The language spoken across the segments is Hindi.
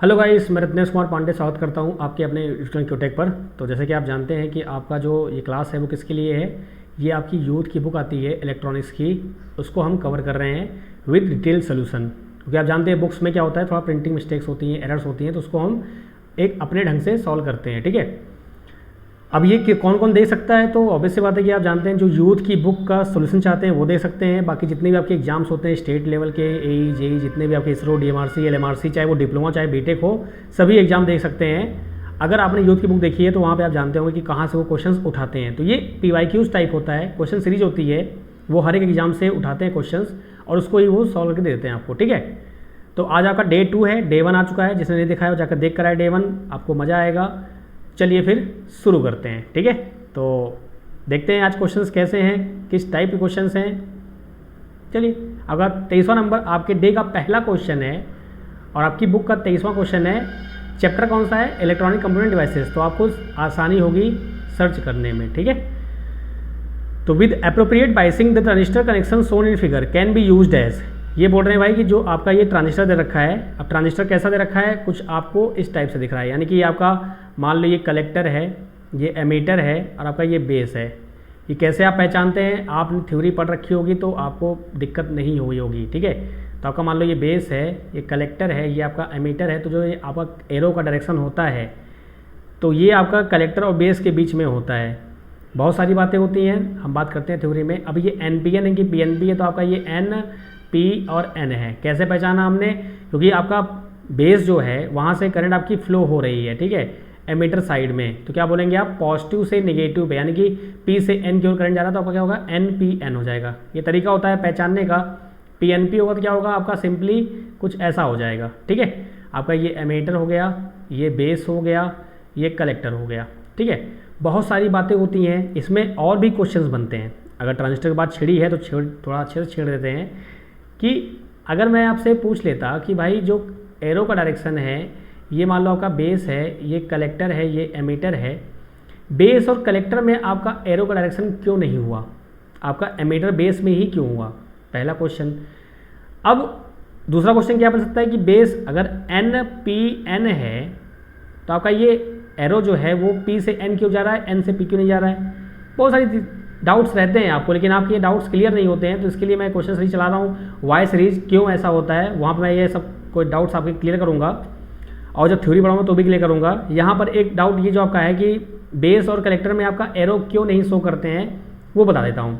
हेलो गाइस, मैं रत्नेश कुमार पांडे स्वागत करता हूं आपके अपने स्टूडेंट क्यूटेक पर। तो जैसे कि आप जानते हैं कि आपका जो ये क्लास है वो किसके लिए है। ये आपकी यूथ की बुक आती है इलेक्ट्रॉनिक्स की, उसको हम कवर कर रहे हैं विद डिटेल सोल्यूशन। क्योंकि आप जानते हैं बुक्स में क्या होता है, थोड़ा प्रिंटिंग मिस्टेक्स होती हैं, एरर्स होती हैं, तो उसको हम एक अपने ढंग से सॉल्व करते हैं। ठीक है, अब ये कौन कौन दे सकता है, तो ऑब्वियस सी बात है कि आप जानते हैं जो यूथ की बुक का सोल्यूशन चाहते हैं वो दे सकते हैं। बाकी जितने भी आपके एग्जाम्स होते हैं स्टेट लेवल के, एई जेई, जितने भी आपके इसरो, डीएमआरसी, एलएमआरसी, चाहे वो डिप्लोमा चाहे बीटेक हो, सभी एग्जाम दे सकते हैं। अगर आपने यूथ की बुक देखी है तो वहाँ पे आप जानते होंगे कि कहाँ से वो क्वेश्चंस उठाते हैं। तो ये PYQs टाइप होता है, क्वेश्चन सीरीज होती है, वो हर एक एग्जाम से उठाते हैं क्वेश्चंस और उसको ही वो सॉल्व करके देते हैं आपको। ठीक है, तो आज आपका डे 2 है, डे 1 आ चुका है। जिसने नहीं देखा है वो जाकर देख कर आए डे 1, आपको मज़ा आएगा। चलिए फिर शुरू करते हैं। ठीक है, तो देखते हैं आज क्वेश्चंस कैसे हैं, किस टाइप के क्वेश्चंस हैं। चलिए, अगर 23वां नंबर आपके डे का पहला क्वेश्चन है और आपकी बुक का 23वां क्वेश्चन है। चैप्टर कौन सा है? Electronic component devices. तो आपको आसानी होगी सर्च करने में। ठीक है, तो with appropriate biasing the transistor connection shown in figure can be used as. ये बोल रहे हैं भाई कि जो आपका ये ट्रांजिस्टर दे रखा है, अब ट्रांजिस्टर कैसा दे रखा है, कुछ आपको इस टाइप से दिख रहा है। यानी कि ये आपका मान लो ये कलेक्टर है, ये एमीटर है और आपका ये बेस है। ये कैसे आप पहचानते हैं? आपने थ्योरी पढ़ रखी होगी तो आपको दिक्कत नहीं हुई होगी। ठीक है, तो आपका मान लो ये बेस है, ये कलेक्टर है, ये आपका एमीटर है। तो जो ये आपका एरो का डायरेक्शन होता है तो ये आपका कलेक्टर और बेस के बीच में होता है। बहुत सारी बातें होती हैं, हम बात करते हैं थ्योरी में। अब ये NPN है कि PNP है, तो आपका ये N, P और N है। कैसे पहचाना हमने? क्योंकि आपका बेस जो है वहाँ से करंट आपकी फ्लो हो रही है। ठीक है, एमीटर साइड में, तो क्या बोलेंगे आप? पॉजिटिव से नेगेटिव पे, यानी कि P से N की ओर करंट जा रहा है तो आपका क्या होगा? NPN हो जाएगा। ये तरीका होता है पहचानने का। PNP होगा तो क्या होगा आपका? सिंपली कुछ ऐसा हो जाएगा। ठीक है, आपका ये एमीटर हो गया, ये बेस हो गया, ये कलेक्टर हो गया। ठीक है, बहुत सारी बातें होती हैं इसमें, और भी क्वेश्चंस बनते हैं। अगर ट्रांजिस्टर की बात छिड़ी है तो थोड़ा अच्छे से छेड़ देते हैं कि अगर मैं आपसे पूछ लेता कि भाई जो एरो का डायरेक्शन है, ये मान लो आपका बेस है, ये कलेक्टर है, ये एमीटर है। बेस और कलेक्टर में आपका एरो का डायरेक्शन क्यों नहीं हुआ? आपका एमीटर बेस में ही क्यों हुआ? पहला क्वेश्चन। अब दूसरा क्वेश्चन क्या बन सकता है कि बेस अगर NPN है तो आपका ये एरो जो है वो P से N क्यों जा रहा है, N से P क्यों नहीं जा रहा है? बहुत सारी डाउट्स रहते हैं आपको, लेकिन आपके ये डाउट्स क्लियर नहीं होते हैं। तो इसके लिए मैं क्वेश्चन सीरीज चला रहा हूँ, वाई सीरीज, क्यों ऐसा होता है। वहाँ पर मैं ये सब कोई डाउट्स आपके क्लियर करूँगा और जब थ्योरी पढ़ाऊंगा तो भी क्लियर करूँगा। यहाँ पर एक डाउट ये जो आपका है कि बेस और कलेक्टर में आपका एरो क्यों नहीं शो करते हैं, वो बता देता हूँ।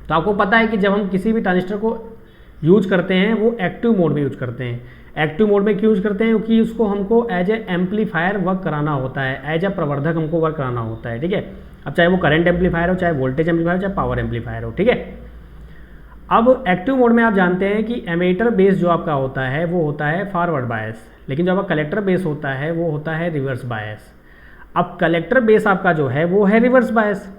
तो आपको पता है कि जब हम किसी भी ट्रांजिस्टर को यूज करते हैं वो एक्टिव मोड में यूज करते हैं। एक्टिव मोड में क्यों यूज करते हैं? क्योंकि उसको हमको एज ए एम्पलीफायर वर्क कराना होता है, एज ए प्रवर्धक हमको वर्क कराना होता है। ठीक है, अब चाहे वो करंट एम्पलीफायर हो, चाहे वोल्टेज एम्पलीफायर हो, चाहे पावर एम्पलीफायर हो। ठीक है, अब एक्टिव मोड में आप जानते हैं कि एमीटर बेस जो आपका होता है वो होता है फॉरवर्ड बायस, लेकिन जो आपका कलेक्टर बेस होता है वो होता है रिवर्स बायस। अब कलेक्टर बेस आपका जो है वो है रिवर्स बायस।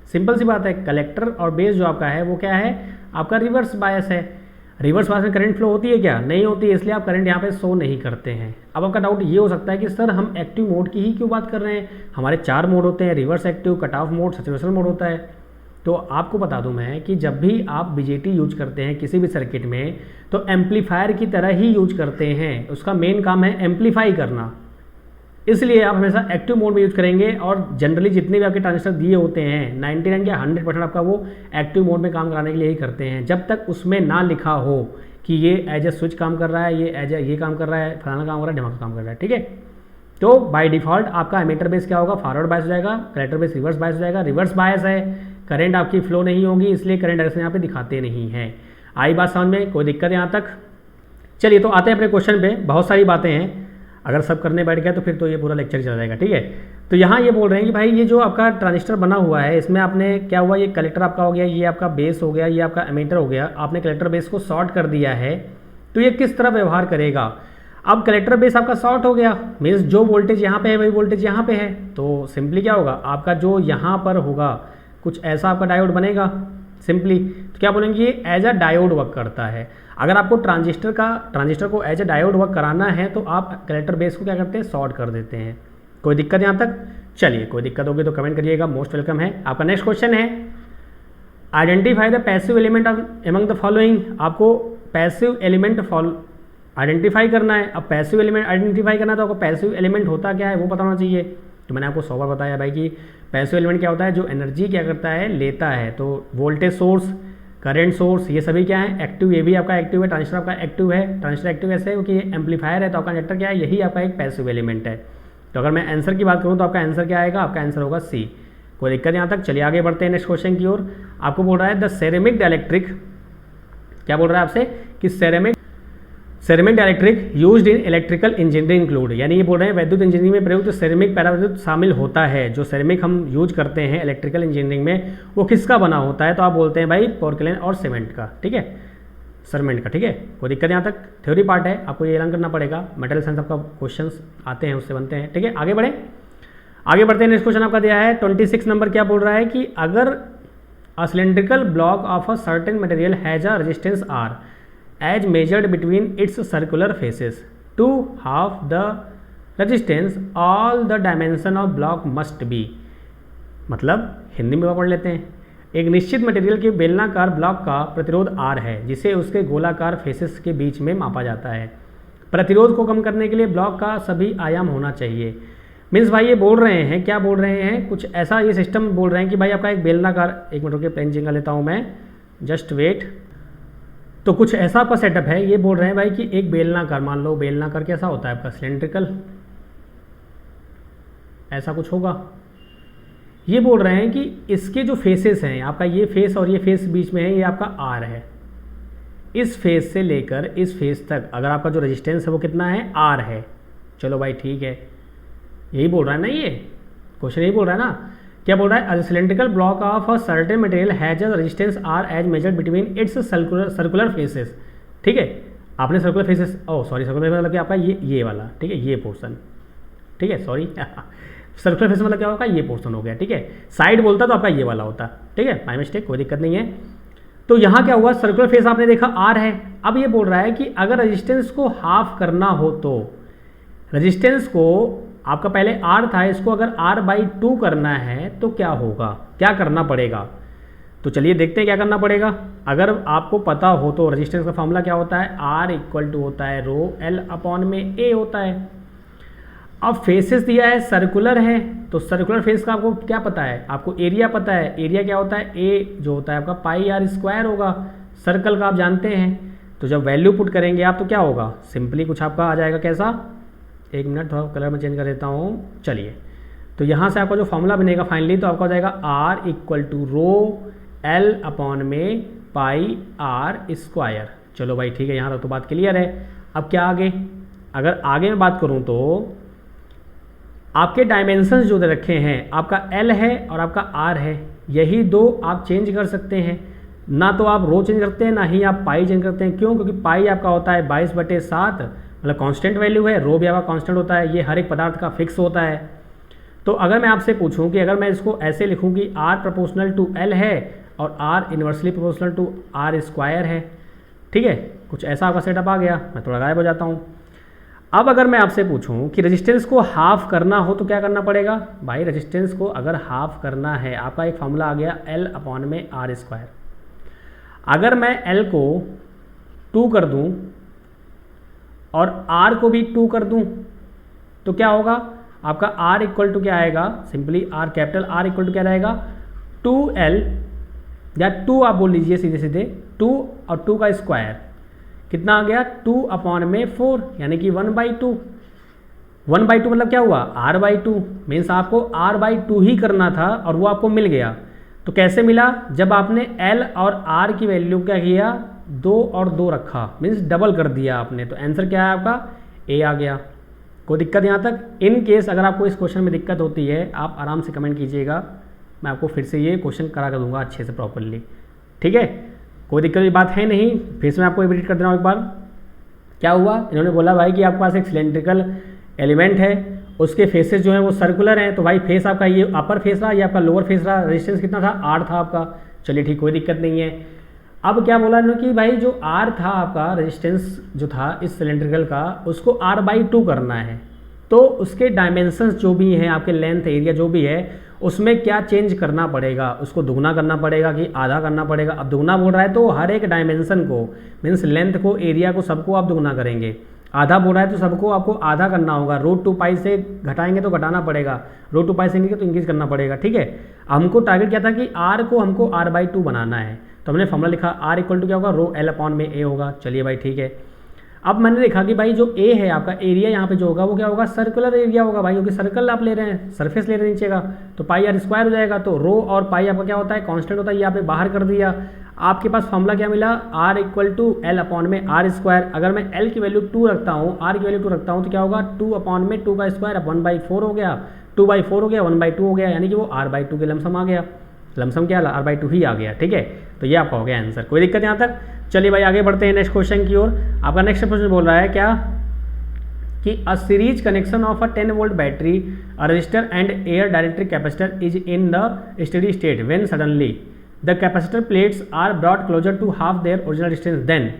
सिंपल सी बात है, कलेक्टर और बेस जो आपका है वो क्या है? आपका रिवर्स बायस है। रिवर्स बायस में करंट फ्लो होती है क्या? नहीं होती है, इसलिए आप करंट यहाँ पे शो नहीं करते हैं। अब आपका डाउट ये हो सकता है कि सर हम एक्टिव मोड की ही क्यों बात कर रहे हैं? हमारे 4 मोड होते हैं, reverse active, cut off mode, saturation mode होता है। तो आपको बता दूं मैं कि जब भी आप BJT यूज करते हैं किसी भी सर्किट में तो एम्पलीफायर की तरह ही यूज करते हैं। उसका मेन काम है एम्पलीफाई करना, इसलिए आप हमेशा एक्टिव मोड में यूज करेंगे। और जनरली जितने भी आपके ट्रांजिस्टर दिए होते हैं 99 या 100% आपका वो एक्टिव मोड में काम कराने के लिए ही करते हैं। जब तक उसमें ना लिखा हो कि ये एज ए स्विच काम कर रहा है, ये एज ए ये काम कर रहा है, फलाना काम कर रहा है, ढिमाका काम कर रहा है। ठीक है, तो बाय डिफॉल्ट आपका एमीटर बेस क्या होगा? फॉरवर्ड बायस हो जाएगा, कलेक्टर बेस रिवर्स बायस हो जाएगा। रिवर्स बायस है, करंट आपकी फ्लो नहीं होगी, इसलिए करंट डायरेक्शन यहाँ पे दिखाते नहीं हैं। आई बात समझ में? कोई दिक्कत यहाँ तक? चलिए, तो आते हैं अपने क्वेश्चन पे। बहुत सारी बातें हैं, अगर सब करने बैठ गया तो फिर तो ये पूरा लेक्चर चला जाएगा। ठीक है, तो यहाँ ये बोल रहे हैं कि भाई ये जो आपका ट्रांजिस्टर बना हुआ है इसमें आपने क्या हुआ, ये कलेक्टर आपका हो गया, ये आपका बेस हो गया, ये आपका एमीटर हो गया। आपने कलेक्टर बेस को शॉर्ट कर दिया है, तो ये किस तरह व्यवहार करेगा? अब कलेक्टर बेस आपका शॉर्ट हो गया, मीन्स जो वोल्टेज यहाँ पे है वही वोल्टेज यहाँ पे है। तो सिंपली क्या होगा, आपका जो यहाँ पर होगा कुछ ऐसा आपका डायोड बनेगा सिंपली। तो क्या बोलेंगे, ये एज अ डायोड वर्क करता है। अगर आपको ट्रांजिस्टर को एज अ डायोड वर्क कराना है तो आप कलेक्टर बेस को क्या करते हैं? शॉर्ट कर देते हैं। कोई दिक्कत यहाँ तक? चलिए, कोई दिक्कत होगी तो कमेंट करिएगा, मोस्ट वेलकम है। आपका नेक्स्ट क्वेश्चन है, identify the passive element among the following. आपको पैसिव एलिमेंट आइडेंटिफाई करना है। अब पैसिव एलिमेंट आइडेंटिफाई करना है तो आपको पैसिव एलिमेंट होता क्या है वो पता होना चाहिए। तो मैंने आपको 100 बार बताया भाई कि पैसिव एलिमेंट क्या होता है, जो एनर्जी क्या करता है, लेता है। तो वोल्टेज सोर्स, करंट सोर्स, ये सभी क्या है, एक्टिव। ये भी आपका एक्टिव है, ट्रांजिस्टर आपका एक्टिव है। ट्रांजिस्टर एक्टिव ऐसे है क्योंकि ये एम्पलीफायर है, तो आपका इंडक्टर क्या है, यही आपका एक पैसिव एलिमेंट है। तो अगर मैं आंसर की बात करूँ तो आपका आंसर क्या आएगा, आपका आंसर होगा सी। कोई दिक्कत यहाँ तक? चलिए आगे बढ़ते हैं नेक्स्ट क्वेश्चन की ओर। आपको बोल रहा है द सेरेमिक डाइलेक्ट्रिक, क्या बोल रहा है आपसे कि ceramic dielectric used in electrical engineering include, यानी ये बोल रहे हैं वैद्युत इंजीनियरिंग में प्रयुक्त सेरेमिक पैराविद्युत शामिल होता है। जो सेरेमिक हम यूज करते हैं इलेक्ट्रिकल इंजीनियरिंग में वो किसका बना होता है, तो आप बोलते हैं भाई पोर्कलेन और सीमेंट का, ठीक है, सरमेंट का, ठीक है। कोई दिक्कत यहाँ तक? थ्योरी पार्ट है, आपको ये लर्न करना पड़ेगा। मटेरियल साइंस आपका क्वेश्चन आते हैं उससे बनते हैं, ठीक है। आगे बढ़ते हैं। नेक्स्ट क्वेश्चन आपका दिया है 26 नंबर। क्या बोल रहा है कि अगर a cylindrical block of a certain material has a resistance are as measured between its circular faces to halve the resistance all the dimension of block must be, मतलब हिंदी में पढ़ लेते हैं। एक निश्चित मटेरियल के बेलनाकार ब्लॉक का प्रतिरोध R है जिसे उसके गोलाकार फेसेस के बीच में मापा जाता है। प्रतिरोध को कम करने के लिए ब्लॉक का सभी आयाम होना चाहिए। मीन्स भाई ये बोल रहे हैं, क्या बोल रहे हैं, कुछ ऐसा ये सिस्टम बोल रहे हैं कि भाई आपका एक बेलनाकार, एक मिनट रुकिए पेन जिंगा लेता हूँ मैं, जस्ट वेट। तो कुछ ऐसा आपका सेटअप है, ये बोल रहे हैं भाई कि एक बेलनाकार, मान लो बेलनाकार कैसा होता है आपका, सिलेंड्रिकल, ऐसा कुछ होगा। ये बोल रहे हैं कि इसके जो फेसेस हैं, आपका ये फेस और ये फेस बीच में है, ये आपका आर है। इस फेस से लेकर इस फेस तक अगर आपका जो रेजिस्टेंस है वो कितना है, आर है। चलो भाई ठीक है, यही बोल रहा है ना, ये क्वेश्चन यही बोल रहा है ना। क्या बोल रहा है, cylindrical block of a certain material has a resistance R as measured between its circular faces, ठीक है। आपने सर्कुलर फेसेस, सॉरी सर्कुलर मतलब कि आपका ये वाला, ठीक है, ये पोर्सन, ठीक है, सॉरी सर्कुलर फेस मतलब क्या होगा, ये पोर्सन हो गया, ठीक है। साइड बोलता तो आपका ये वाला होता, ठीक है, माय मिस्टेक, कोई दिक्कत नहीं है। तो यहाँ क्या हुआ, सर्कुलर फेस आपने देखा आर है। अब ये बोल रहा है कि अगर रेजिस्टेंस को हाफ करना हो तो रेजिस्टेंस को, आपका पहले R था, इसको अगर R/2 करना है तो क्या होगा, क्या करना पड़ेगा। तो चलिए देखते हैं क्या करना पड़ेगा। अगर आपको पता हो तो रेजिस्टेंस का फॉर्मूला क्या होता है, R = होता है रो L/A होता है। अब फेसेस दिया है, सर्कुलर है, तो सर्कुलर फेस का आपको क्या पता है, आपको एरिया पता है। एरिया क्या होता है, A जो होता है आपका πr² होगा, सर्कल का आप जानते हैं। तो जब वैल्यू पुट करेंगे आप तो क्या होगा, सिंपली कुछ आपका आ जाएगा कैसा, एक मिनट थोड़ा कलर में चेंज कर देता हूँ। चलिए, तो यहाँ से आपका जो फॉर्मूला बनेगा फाइनली, तो आपका हो जाएगा R = रो L/πr²। चलो भाई ठीक है, यहाँ तक तो बात क्लियर है। अब क्या आगे, अगर आगे मैं बात करूँ तो आपके डायमेंशंस जो दे रखे हैं, आपका L है और आपका R है, यही दो आप चेंज कर सकते हैं। ना तो आप रो चेंज करते हैं, ना ही आप पाई चेंज करते हैं। क्यों? क्योंकि पाई आपका होता है 22/7, मतलब कांस्टेंट वैल्यू है। रो भी आपका कांस्टेंट होता है, ये हर एक पदार्थ का फिक्स होता है। तो अगर मैं आपसे पूछूं कि अगर मैं इसको ऐसे लिखूं कि R ∝ L है और R इन्वर्सली ∝ R² है, ठीक है, कुछ ऐसा आपका सेटअप आ गया। मैं थोड़ा गायब हो जाता हूँ। अब अगर मैं आपसे पूछूं कि रेजिस्टेंस को हाफ करना हो तो क्या करना पड़ेगा, भाई रेजिस्टेंस को अगर हाफ करना है, आपका एक फॉर्मूला आ गया L/R²। अगर मैं L को 2 कर दूं और R को भी 2 कर दूं तो क्या होगा, आपका R = क्या आएगा, सिंपली R, कैपिटल R = क्या रहेगा, 2L, या 2 आप बोल लीजिए सीधे सीधे, 2 और 2 का स्क्वायर कितना आ गया, 2/4, यानी कि 1/2। 1/2 मतलब क्या हुआ, R/2। मीन्स आपको R/2 ही करना था और वो आपको मिल गया। तो कैसे मिला, जब आपने L और R की वैल्यू क्या किया, 2 और 2 रखा, मीन्स डबल कर दिया आपने। तो आंसर क्या है आपका, A आ गया। कोई दिक्कत यहाँ तक? इन केस अगर आपको इस क्वेश्चन में दिक्कत होती है, आप आराम से कमेंट कीजिएगा, मैं आपको फिर से ये क्वेश्चन करा कर दूंगा अच्छे से प्रॉपरली, ठीक है। कोई दिक्कत की बात है नहीं। फिर से मैं आपको रिपीट कर दे रहा हूँ एक बार। क्या हुआ, इन्होंने बोला भाई कि आपके पास एक सिलेंड्रिकल एलिमेंट है, उसके फेसेस जो हैं वो सर्कुलर हैं। तो भाई फेस आपका ये अपर फेस रहा, ये आपका लोअर फेस रहा, रेजिस्टेंस कितना था, R था आपका। चलिए ठीक, कोई दिक्कत नहीं है। अब क्या बोला इन्होंने कि भाई जो R था आपका, रेजिस्टेंस जो था इस सिलेंड्रिकल का, उसको R/2 करना है। तो उसके डायमेंशंस जो भी हैं, आपके लेंथ एरिया जो भी है, उसमें क्या चेंज करना पड़ेगा, उसको दुगना करना पड़ेगा कि आधा करना पड़ेगा। अब दुगना बोल रहा है तो हर एक डायमेंशन को, मीन्स लेंथ को, एरिया को, सबको आप दुगना करेंगे। आधा बोल रहा है तो सबको आपको आधा करना होगा। √2π से घटाएंगे तो घटाना पड़ेगा, √2π से इंक्रीज तो इंक्रीज करना पड़ेगा, ठीक है। हमको टारगेट क्या था कि r को हमको r/2 बनाना है, तो हमने फॉर्मूला लिखा r इक्वल टू क्या होगा, ρl/a होगा। चलिए भाई ठीक है। अब मैंने देखा कि भाई जो a है आपका एरिया यहाँ पे जो होगा वो क्या होगा, सर्कुलर एरिया होगा भाई, क्योंकि सर्कल आप ले रहे हैं, सरफेस ले रहे हैं नीचे का, तो πr² हो जाएगा। तो रो और पाई आपका क्या होता है, कांस्टेंट होता है, ये आपने बाहर कर दिया। आपके पास फॉर्मूला क्या मिला, r इक्वल टू l/r²। अगर मैं l की वैल्यू 2 रखता हूँ, r की वैल्यू 2 रखता हूँ तो क्या होगा, 2/2 का स्क्वायर, 1/4 हो गया, 2/4 हो गया, 1/2 हो गया, यानी कि वो r/2 के लमसम आ गया। लमसम क्या, r/2 ही आ गया, ठीक है। तो ये आपका हो गया आंसर। कोई दिक्कत यहाँ तक? चलिए भाई आगे बढ़ते हैं नेक्स्ट क्वेश्चन की ओर। आपका नेक्स्ट क्वेश्चन बोल रहा है क्या कि a series connection of a 10 volt battery, a resistor and air dielectric capacitor is in the steady state when suddenly the capacitor plates are brought closer to half their original distance then.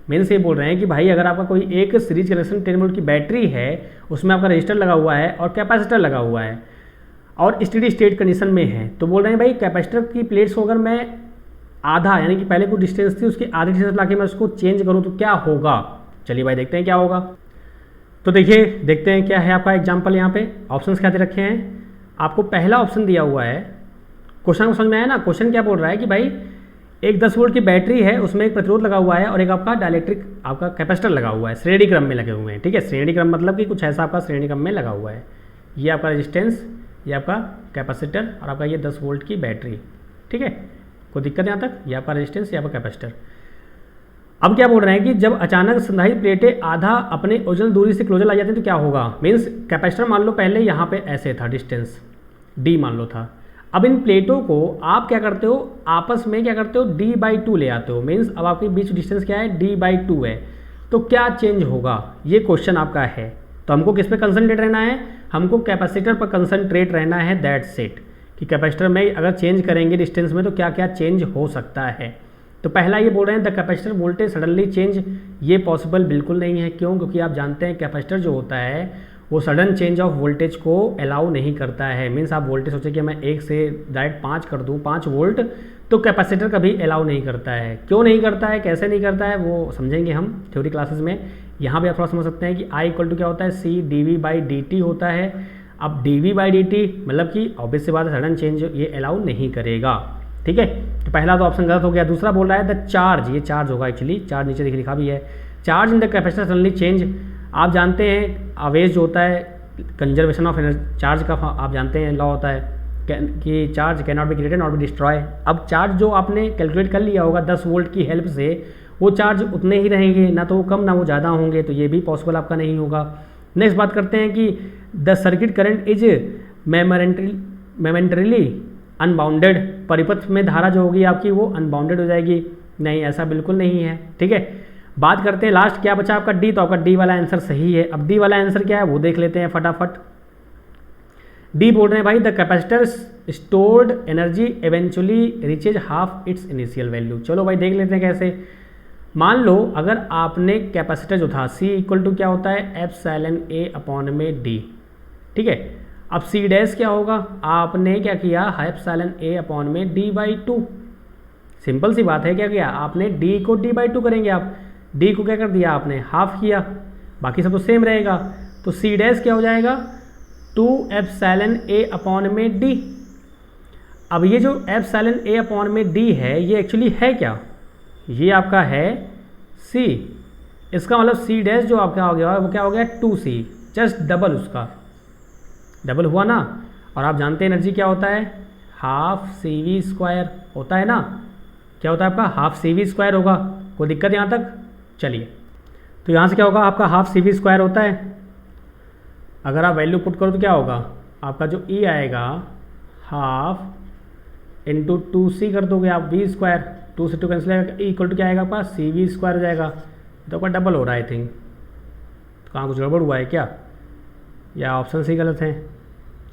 Means ये बोल रहे हैं कि भाई अगर आपका कोई एक सीरीज कनेक्शन 10 वोल्ट की बैटरी है, उसमें आपका रजिस्टर लगा हुआ है और कैपेसिटर लगा हुआ है और स्टेडी स्टेट कंडीशन में है, तो बोल रहे हैं भाई कैपेसिटर की प्लेट्स को अगर मैं आधा, यानी कि पहले कुछ डिस्टेंस थी उसकी आधी डिस्टेंस ला के मैं उसको चेंज करूँ तो क्या होगा। चलिए भाई देखते हैं क्या होगा। तो देखिए देखते हैं क्या है आपका एग्जाम्पल। यहाँ पे ऑप्शंस क्या दे रखे हैं आपको। पहला ऑप्शन दिया हुआ है, क्वेश्चन को समझ में आया ना। क्वेश्चन क्या बोल रहा है कि भाई एक 10 वोल्ट की बैटरी है, उसमें एक प्रतिरोध लगा हुआ है और एक आपका डायलेक्ट्रिक आपका कैपेसिटर लगा हुआ है, श्रेणी क्रम में लगे हुए हैं, ठीक है। श्रेणी क्रम मतलब कि कुछ ऐसा आपका श्रेणी क्रम में लगा हुआ है। ये आपका रेजिस्टेंस, ये आपका कैपेसिटर और आपका ये 10 वोल्ट की बैटरी, ठीक है। कोई दिक्कत यहाँ तक? ये आपका रेजिस्टेंस, ये आपका कैपेसिटर। अब क्या बोल रहे हैं कि जब अचानक संधारित्र प्लेटें आधा अपने ओरिजिनल दूरी से क्लोजर ला जाती हैं तो क्या होगा। मीन्स कैपेसिटर मान लो पहले यहाँ पे ऐसे था, डिस्टेंस d मान लो था। अब इन प्लेटों को आप क्या करते हो, आपस में क्या करते हो, d/2 ले आते हो। मीन्स अब आपके बीच डिस्टेंस क्या है, d/2 है। तो क्या चेंज होगा, ये क्वेश्चन आपका है। तो हमको किस पे कंसंट्रेट रहना है, हमको कैपेसिटर पर कंसंट्रेट रहना है, दैट्स इट। कि कैपेसिटर में अगर चेंज करेंगे डिस्टेंस में तो क्या क्या चेंज हो सकता है। तो पहला ये बोल रहे हैं the capacitor voltage suddenly change, ये पॉसिबल बिल्कुल नहीं है। क्यों? क्योंकि आप जानते हैं कैपेसिटर जो होता है वो सडन चेंज ऑफ वोल्टेज को अलाउ नहीं करता है। मीन्स आप वोल्टेज सोचे कि मैं 1 से डायरेक्ट 5 कर दूँ, 5 वोल्ट, तो कैपेसिटर कभी अलाउ नहीं करता है। क्यों नहीं करता है, कैसे नहीं करता है, वो समझेंगे हम थ्योरी क्लासेस में। यहाँ पे आप थोड़ा समझ सकते हैं कि I इक्वल टू क्या होता है, C/dV/dt होता है। अब dV/dt मतलब कि ऑब्वियस सी बात है सडन चेंज ये अलाउ नहीं करेगा, ठीक है। तो पहला तो ऑप्शन गलत हो गया। दूसरा बोल रहा है द चार्ज, ये चार्ज होगा एक्चुअली, चार्ज नीचे देखिए लिखा भी है, charge in the capacitor suddenly change. आप जानते हैं आवेश जो होता है, कंजर्वेशन ऑफ एनर्जी, चार्ज का आप जानते हैं लॉ होता है कि charge can not be created not be destroy. अब चार्ज जो आपने कैलकुलेट कर लिया होगा 10 वोल्ट की हेल्प से, वो चार्ज उतने ही रहेंगे, ना तो वो कम ना वो ज़्यादा होंगे, तो ये भी पॉसिबल आपका नहीं होगा। नेक्स्ट बात करते हैं कि the circuit current is momentarily unbounded, परिपथ में धारा जो होगी आपकी वो अनबाउंडेड हो जाएगी। नहीं, ऐसा बिल्कुल नहीं है, ठीक है। बात करते हैं लास्ट क्या बचा आपका डी, तो आपका डी वाला आंसर सही है। अब डी वाला आंसर क्या है वो देख लेते हैं फटाफट। डी बोल रहे हैं भाई the capacitor stored energy eventually reaches half it's initial value. चलो भाई देख लेते हैं कैसे। मान लो अगर आपने कैपेसिटर जो था C इक्वल टू क्या होता है, εA/d, ठीक है। अब C डैश क्या होगा, आपने क्या किया, εA/d/2। सिंपल सी बात है, क्या किया आपने, D को d/2 करेंगे आप, D को क्या कर दिया आपने, हाफ किया, बाकी सब तो सेम रहेगा। तो C डैश क्या हो जाएगा, 2εA/d। अब ये जो εA/d है ये एक्चुअली है क्या, ये आपका है C। इसका मतलब C डैश जो आपका हो गया वो क्या हो गया 2C, जस्ट डबल, उसका डबल हुआ ना। और आप जानते हैं एनर्जी क्या होता है, हाफ CV² होता है ना। क्या होता है आपका, हाफ CV² होगा। कोई दिक्कत यहाँ तक? चलिए, तो यहाँ से क्या होगा आपका हाफ CV² होता है। अगर आप वैल्यू पुट करो तो क्या होगा आपका, जो E आएगा हाफ इंटू 2C कर दोगे आप V², 2 से 2 कैंसिल आएगा, E इक्वल टू क्या आएगा आपका CV² हो जाएगा। तो आपका डबल हो रहा है आई थिंक। तो कहाँ कुछ गड़बड़ हुआ है क्या, या ऑप्शन ही गलत हैं?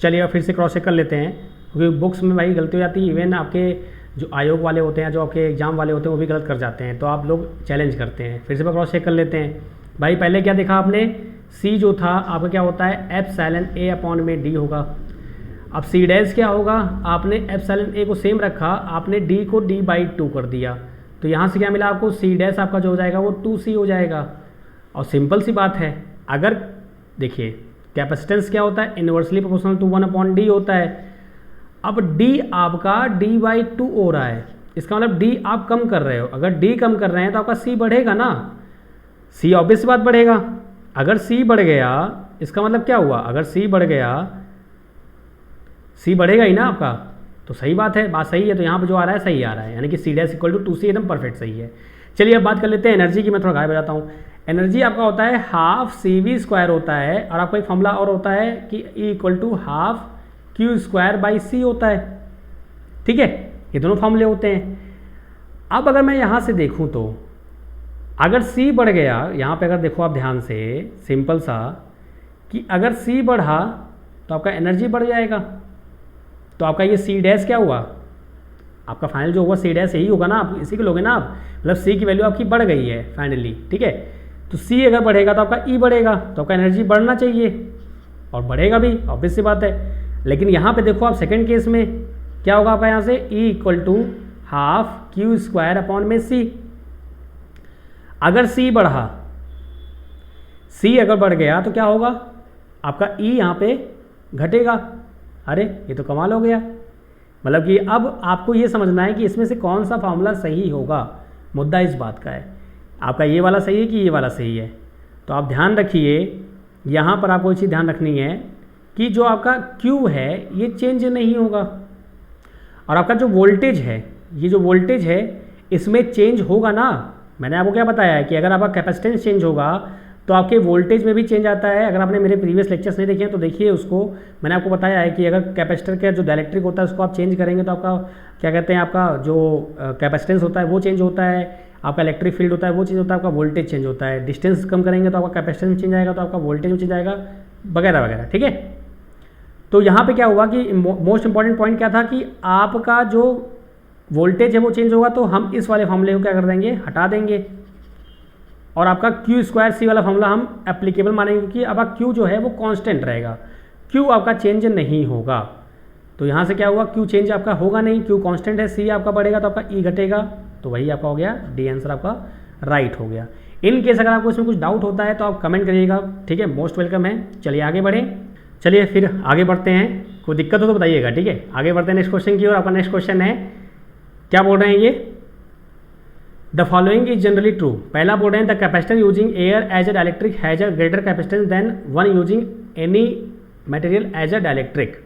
चलिए फिर से क्रॉस चेक कर लेते हैं, क्योंकि बुक्स में भाई गलती हो जाती है। इवन आपके जो आयोग वाले होते हैं, जो आपके एग्जाम वाले होते हैं, वो भी गलत कर जाते हैं, तो आप लोग चैलेंज करते हैं। फिर से क्रॉस चेक कर लेते हैं भाई। पहले क्या देखा आपने, C जो था आपका क्या होता है, εA/d होगा। अब सी डैश क्या होगा, आपने एप्सिलॉन ए को सेम रखा, आपने डी को d/2 कर दिया, तो यहाँ से क्या मिला आपको, सी डैश आपका जो हो जाएगा वो 2c हो जाएगा। और सिंपल सी बात है, अगर देखिए कैपेसिटेंस क्या होता है, इन्वर्सली प्रोपोर्शनल टू 1/d होता है। अब d आपका d/2 हो रहा है, इसका मतलब d आप कम कर रहे हो, अगर d कम कर रहे हैं तो आपका c बढ़ेगा ना, c ऑब्वियस बात बढ़ेगा। अगर c बढ़ गया इसका मतलब क्या हुआ, अगर c बढ़ गया, c बढ़ेगा ही ना आपका, तो सही बात है, बात सही है, तो यहाँ पे जो आ रहा है सही आ रहा है, यानी कि c dash equal to 2c एकदम परफेक्ट सही है। चलिए अब बात कर लेते हैं एनर्जी की, मैं थोड़ा गायब हो जाता हूँ। एनर्जी आपका होता है ½ होता है, और आपका एक फॉर्मूला और होता है कि E इक्वल टू ½ Q²/c होता है, ठीक है, ये दोनों फॉर्मूले होते हैं। अब अगर मैं यहाँ से देखूँ तो अगर c बढ़ गया, यहाँ पे अगर देखो आप ध्यान से, सिंपल सा कि अगर c बढ़ा तो आपका एनर्जी बढ़ जाएगा, तो आपका ये c डैश क्या हुआ, आपका फाइनल जो हुआ c डैश यही होगा ना, आप इसी को लोगे ना आप, मतलब c की वैल्यू आपकी बढ़ गई है फाइनली, ठीक है। तो c अगर बढ़ेगा तो आपका E बढ़ेगा, तो आपका एनर्जी बढ़ना चाहिए और बढ़ेगा भी, ऑब्वियस सी बात है। लेकिन यहाँ पे देखो आप सेकंड केस में क्या होगा आपका, यहाँ से E इक्वल टू ½ Q²/c। अगर c बढ़ा, c अगर बढ़ गया तो क्या होगा, आपका E यहाँ पे घटेगा। अरे ये तो कमाल हो गया, मतलब कि अब आपको ये समझना है कि इसमें से कौन सा फार्मूला सही होगा, मुद्दा इस बात का है, आपका ये वाला सही है कि ये वाला सही है। तो आप ध्यान रखिए, यहाँ पर आपको एक चीज़ ध्यान रखनी है कि जो आपका Q है ये चेंज नहीं होगा, और आपका जो वोल्टेज है, ये जो वोल्टेज है इसमें चेंज होगा ना। मैंने आपको क्या बताया है कि अगर आपका कैपेसिटेंस चेंज होगा तो आपके वोल्टेज में भी चेंज आता है। अगर आपने मेरे प्रीवियस लेक्चर्स नहीं देखे हैं तो देखिए उसको, मैंने आपको बताया है कि अगर कैपेसिटर का जो डाइलेक्ट्रिक होता है उसको आप चेंज करेंगे तो आपका क्या कहते हैं, आपका जो कैपेसिटेंस होता है वो चेंज होता है, आपका इलेक्ट्रिक फील्ड होता है वो चेंज होता है, आपका वोल्टेज चेंज होता है। डिस्टेंस कम करेंगे तो आपका कैपेसिटेंस चेंज आएगा, तो आपका वोल्टेज में चेंज आएगा, वगैरह वगैरह, ठीक है। तो यहाँ पे क्या हुआ कि मोस्ट इंपॉर्टेंट पॉइंट क्या था कि आपका जो वोल्टेज है वो चेंज होगा, तो हम इस वाले फॉर्मूले को क्या कर देंगे, हटा देंगे, और आपका Q²/c वाला फॉर्मूला हम एप्लीकेबल मानेंगे, क्योंकि अब आपका Q जो है वो कांस्टेंट रहेगा, Q आपका चेंज नहीं होगा। तो यहाँ से क्या हुआ, Q चेंज आपका होगा नहीं, Q कांस्टेंट है, C आपका बढ़ेगा तो आपका E घटेगा, तो वही आपका हो गया डी आंसर आपका राइट हो गया। इन केस अगर आपको इसमें कुछ डाउट होता है तो आप कमेंट करिएगा, ठीक है, मोस्ट वेलकम है। चलिए आगे बढ़ें, चलिए फिर आगे बढ़ते हैं, कोई दिक्कत हो तो बताइएगा, ठीक है। आगे बढ़ते हैं नेक्स्ट क्वेश्चन की ओर। आपका नेक्स्ट क्वेश्चन है, क्या बोल रहे हैं ये, the following is generally true. पहला बोल रहे हैं the capacitor using air as a dielectric has a greater capacitance than one using any material as a dielectric.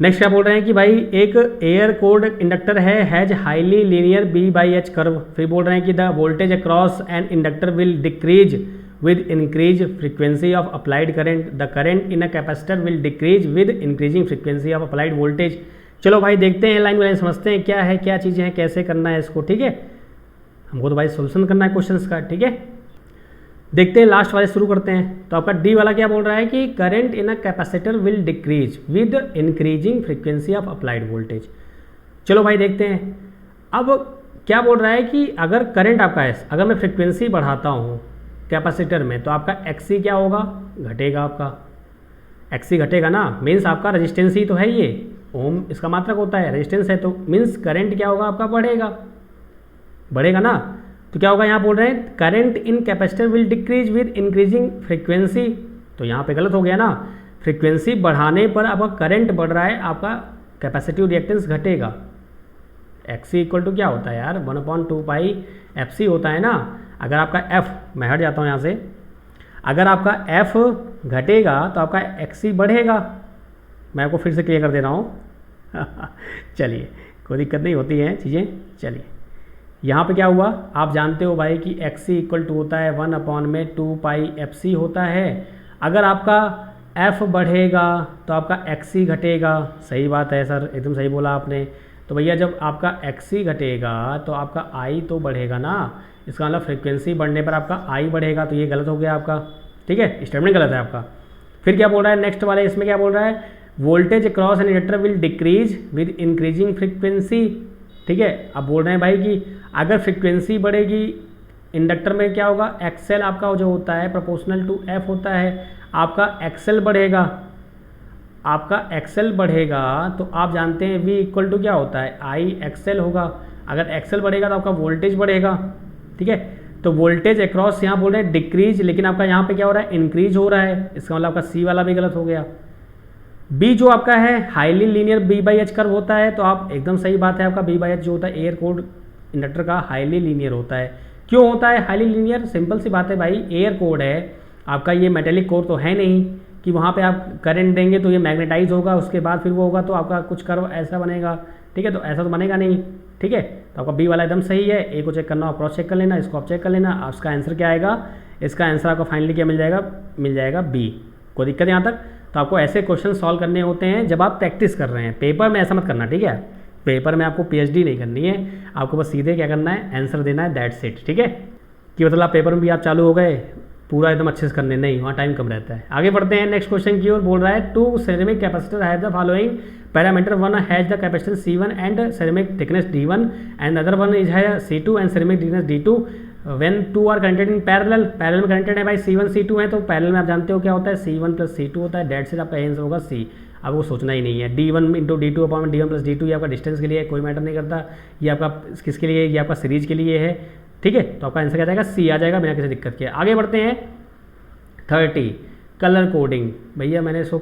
Next क्या बोल रहे हैं कि भाई एक एयर कोर्ड इंडक्टर है, has highly linear B/H curve. फिर बोल रहे हैं कि the voltage across an inductor will decrease with increase frequency of applied current, the current in a capacitor will decrease with increasing frequency of applied voltage. चलो भाई देखते हैं, लाइन बाय लाइन समझते हैं क्या है, क्या चीज़ें हैं, कैसे करना है इसको, ठीक है। हमको तो भाई सोल्यूशन करना है क्वेश्चंस का, ठीक है। देखते हैं, लास्ट वाले शुरू करते हैं। तो आपका डी वाला क्या बोल रहा है कि current in a capacitor will decrease with increasing frequency of applied voltage. चलो भाई देखते हैं, अब क्या बोल रहा है कि अगर करंट आपका है, अगर मैं फ्रीक्वेंसी बढ़ाता हूँ कैपेसिटर में तो आपका एक्सी क्या होगा, घटेगा, आपका एक्सी घटेगा ना, मीन्स आपका रेजिस्टेंस ही तो है, ये ओम इसका मात्रक होता है, रेजिस्टेंस है, तो मीन्स करंट क्या होगा आपका, बढ़ेगा, बढ़ेगा ना। तो क्या होगा, यहाँ बोल रहे हैं current in capacitor will decrease with increasing frequency, तो यहाँ पे गलत हो गया ना, फ्रीक्वेंसी बढ़ाने पर आपका करंट बढ़ रहा है, आपका कैपेसिटिव रिएक्टेंस घटेगा। एक्सी इक्वल टू क्या होता है यार, 1/2πfc होता है ना। अगर आपका एफ, मैं हट जाता हूँ यहाँ से, अगर आपका एफ घटेगा तो आपका एक्सी बढ़ेगा। मैं आपको फिर से क्लियर कर दे रहा हूँ चलिए कोई दिक्कत नहीं होती है चीज़ें। चलिए यहाँ पे क्या हुआ, आप जानते हो भाई कि एक्सी इक्वल टू होता है 1/2πfc होता है। अगर आपका एफ बढ़ेगा तो आपका एक्सी घटेगा। सही बात है सर, एकदम सही बोला आपने। तो भैया जब आपका एक्सी घटेगा तो आपका आई तो बढ़ेगा ना, इसका मतलब फ्रीक्वेंसी बढ़ने पर आपका आई बढ़ेगा, तो ये गलत हो गया आपका, ठीक है, स्टेटमेंट गलत है आपका। फिर क्या बोल रहा है नेक्स्ट वाले, इसमें क्या बोल रहा है, voltage across an inductor will decrease with increasing frequency, ठीक है। अब बोल रहे हैं भाई कि अगर फ्रीक्वेंसी बढ़ेगी इंडक्टर में क्या होगा, एक्सएल आपका जो होता है प्रोपोर्शनल टू एफ होता है, आपका एक्सएल बढ़ेगा। आपका एक्सेल बढ़ेगा तो आप जानते हैं V इक्वल टू क्या होता है, आई एक्सेल होगा। अगर एक्सेल बढ़ेगा तो आपका वोल्टेज बढ़ेगा, ठीक है। तो वोल्टेज अक्रॉस यहाँ बोल रहे हैं डिक्रीज, लेकिन आपका यहाँ पे क्या हो रहा है, इंक्रीज हो रहा है। इसका मतलब आपका सी वाला भी गलत हो गया। बी जो आपका है highly linear B by H curve होता है, तो आप एकदम सही बात है, आपका बी बाई एच जो होता है एयर कोड इंडक्टर का हाईली लीनियर होता है। क्यों होता है हाईली लीनियर, सिंपल सी बात है भाई, एयर कोड है आपका, ये मेटेलिक कोड तो है नहीं कि वहाँ पे आप करंट देंगे तो ये मैग्नेटाइज होगा, उसके बाद फिर वो होगा तो आपका कुछ कर्व ऐसा बनेगा, ठीक है। तो ऐसा तो बनेगा नहीं, ठीक है। तो आपका बी वाला एकदम सही है। ए को चेक करना और क्रॉस चेक कर लेना, इसको आप चेक कर लेना। आप इसका आंसर क्या आएगा, इसका आंसर आपको फाइनली क्या मिल जाएगा बी। कोई दिक्कत यहाँ तक। तो आपको ऐसे क्वेश्चन सॉल्व करने होते हैं जब आप प्रैक्टिस कर रहे हैं, पेपर में ऐसा मत करना, ठीक है। पेपर में आपको पीएचडी नहीं करनी है, आपको बस सीधे क्या करना है, आंसर देना है, दैट्स इट, ठीक है। कि मतलब आप पेपर में भी आप चालू हो गए पूरा एकदम अच्छे से करने, नहीं, वहाँ टाइम कम रहता है। आगे बढ़ते हैं नेक्स्ट क्वेश्चन की ओर। बोल रहा है two ceramic capacitor has the following parameter, one has the capacitance C1 and ceramic thickness D1 and other one is है C2 and ceramic thickness D2 when two are connected in parallel. Parallel में कनेक्टेड है भाई C1 C2 है, तो पैरेलल में आप जानते हो क्या होता है, C1 प्लस C2 होता है, डेट से आपका आंसर होगा C। अब वो सोचना ही नहीं है। D1 into D2 upon D1 plus D2 ये आपका डिस्टेंस के लिए है, कोई मैटर नहीं करता। ये आपका किसके लिए, ये आपका सीरीज के लिए है, ठीक है। तो आपका आंसर क्या जाएगा, C आ जाएगा बिना किसी दिक्कत के। आगे बढ़ते हैं 30 कलर कोडिंग। भैया मैंने इसको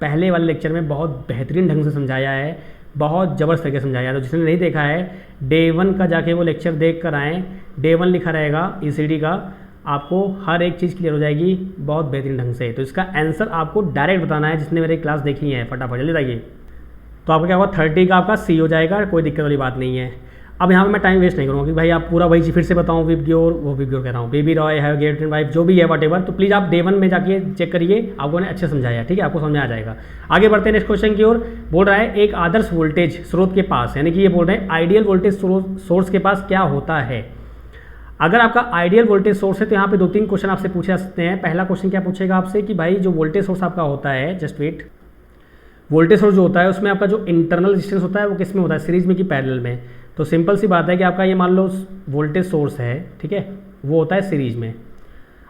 पहले वाले लेक्चर में बहुत बेहतरीन ढंग से समझाया है, बहुत ज़बरदस्त तरीके से समझाया है। तो जिसने नहीं देखा है डे 1 का जाके वो लेक्चर देख कर आएँ, डे 1 लिखा रहेगा ECD का, आपको हर एक चीज़ क्लियर हो जाएगी बहुत बेहतरीन ढंग से। तो इसका आंसर आपको डायरेक्ट बताना है, जिसने मेरी क्लास देखी है फटाफट जल्दी बताइए। तो आपका क्या होगा, 30 का आपका C हो जाएगा, कोई दिक्कत वाली बात नहीं है। अब यहाँ पे मैं टाइम वेस्ट नहीं करूँगा कि भाई आप पूरा वही फिर से बताऊँ, विबग्योर वो विबग्योर कह रहा हूँ, बेबी रॉय है, गेट एंड वाइफ जो भी है वटेवर। तो प्लीज़ आप डे 1 में जाके चेक करिए, आपको ने अच्छे समझाया, ठीक है, आपको समझ में आ जाएगा। आगे बढ़ते हैं नेक्स्ट क्वेश्चन की ओर। बोल रहा है एक आदर्श वोल्टेज स्रोत के पास, यानी कि ये बोल रहे हैं आइडियल वोल्टेज सोर्स के पास क्या होता है। अगर आपका आइडियल वोल्टेज सोर्स है तो यहाँ पे 2-3 क्वेश्चन आपसे पूछे जा सकते हैं। पहला क्वेश्चन क्या पूछेगा आपसे कि भाई जो वोल्टेज सोर्स आपका होता है, जस्ट वेट, वोल्टेज सोर्स जो होता है उसमें आपका जो इंटरनल रेजिस्टेंस होता है वो किस में होता है, सीरीज में कि पैरेलल में। तो सिंपल सी बात है कि आपका ये मान लो वोल्टेज सोर्स है, ठीक है, वो होता है सीरीज में।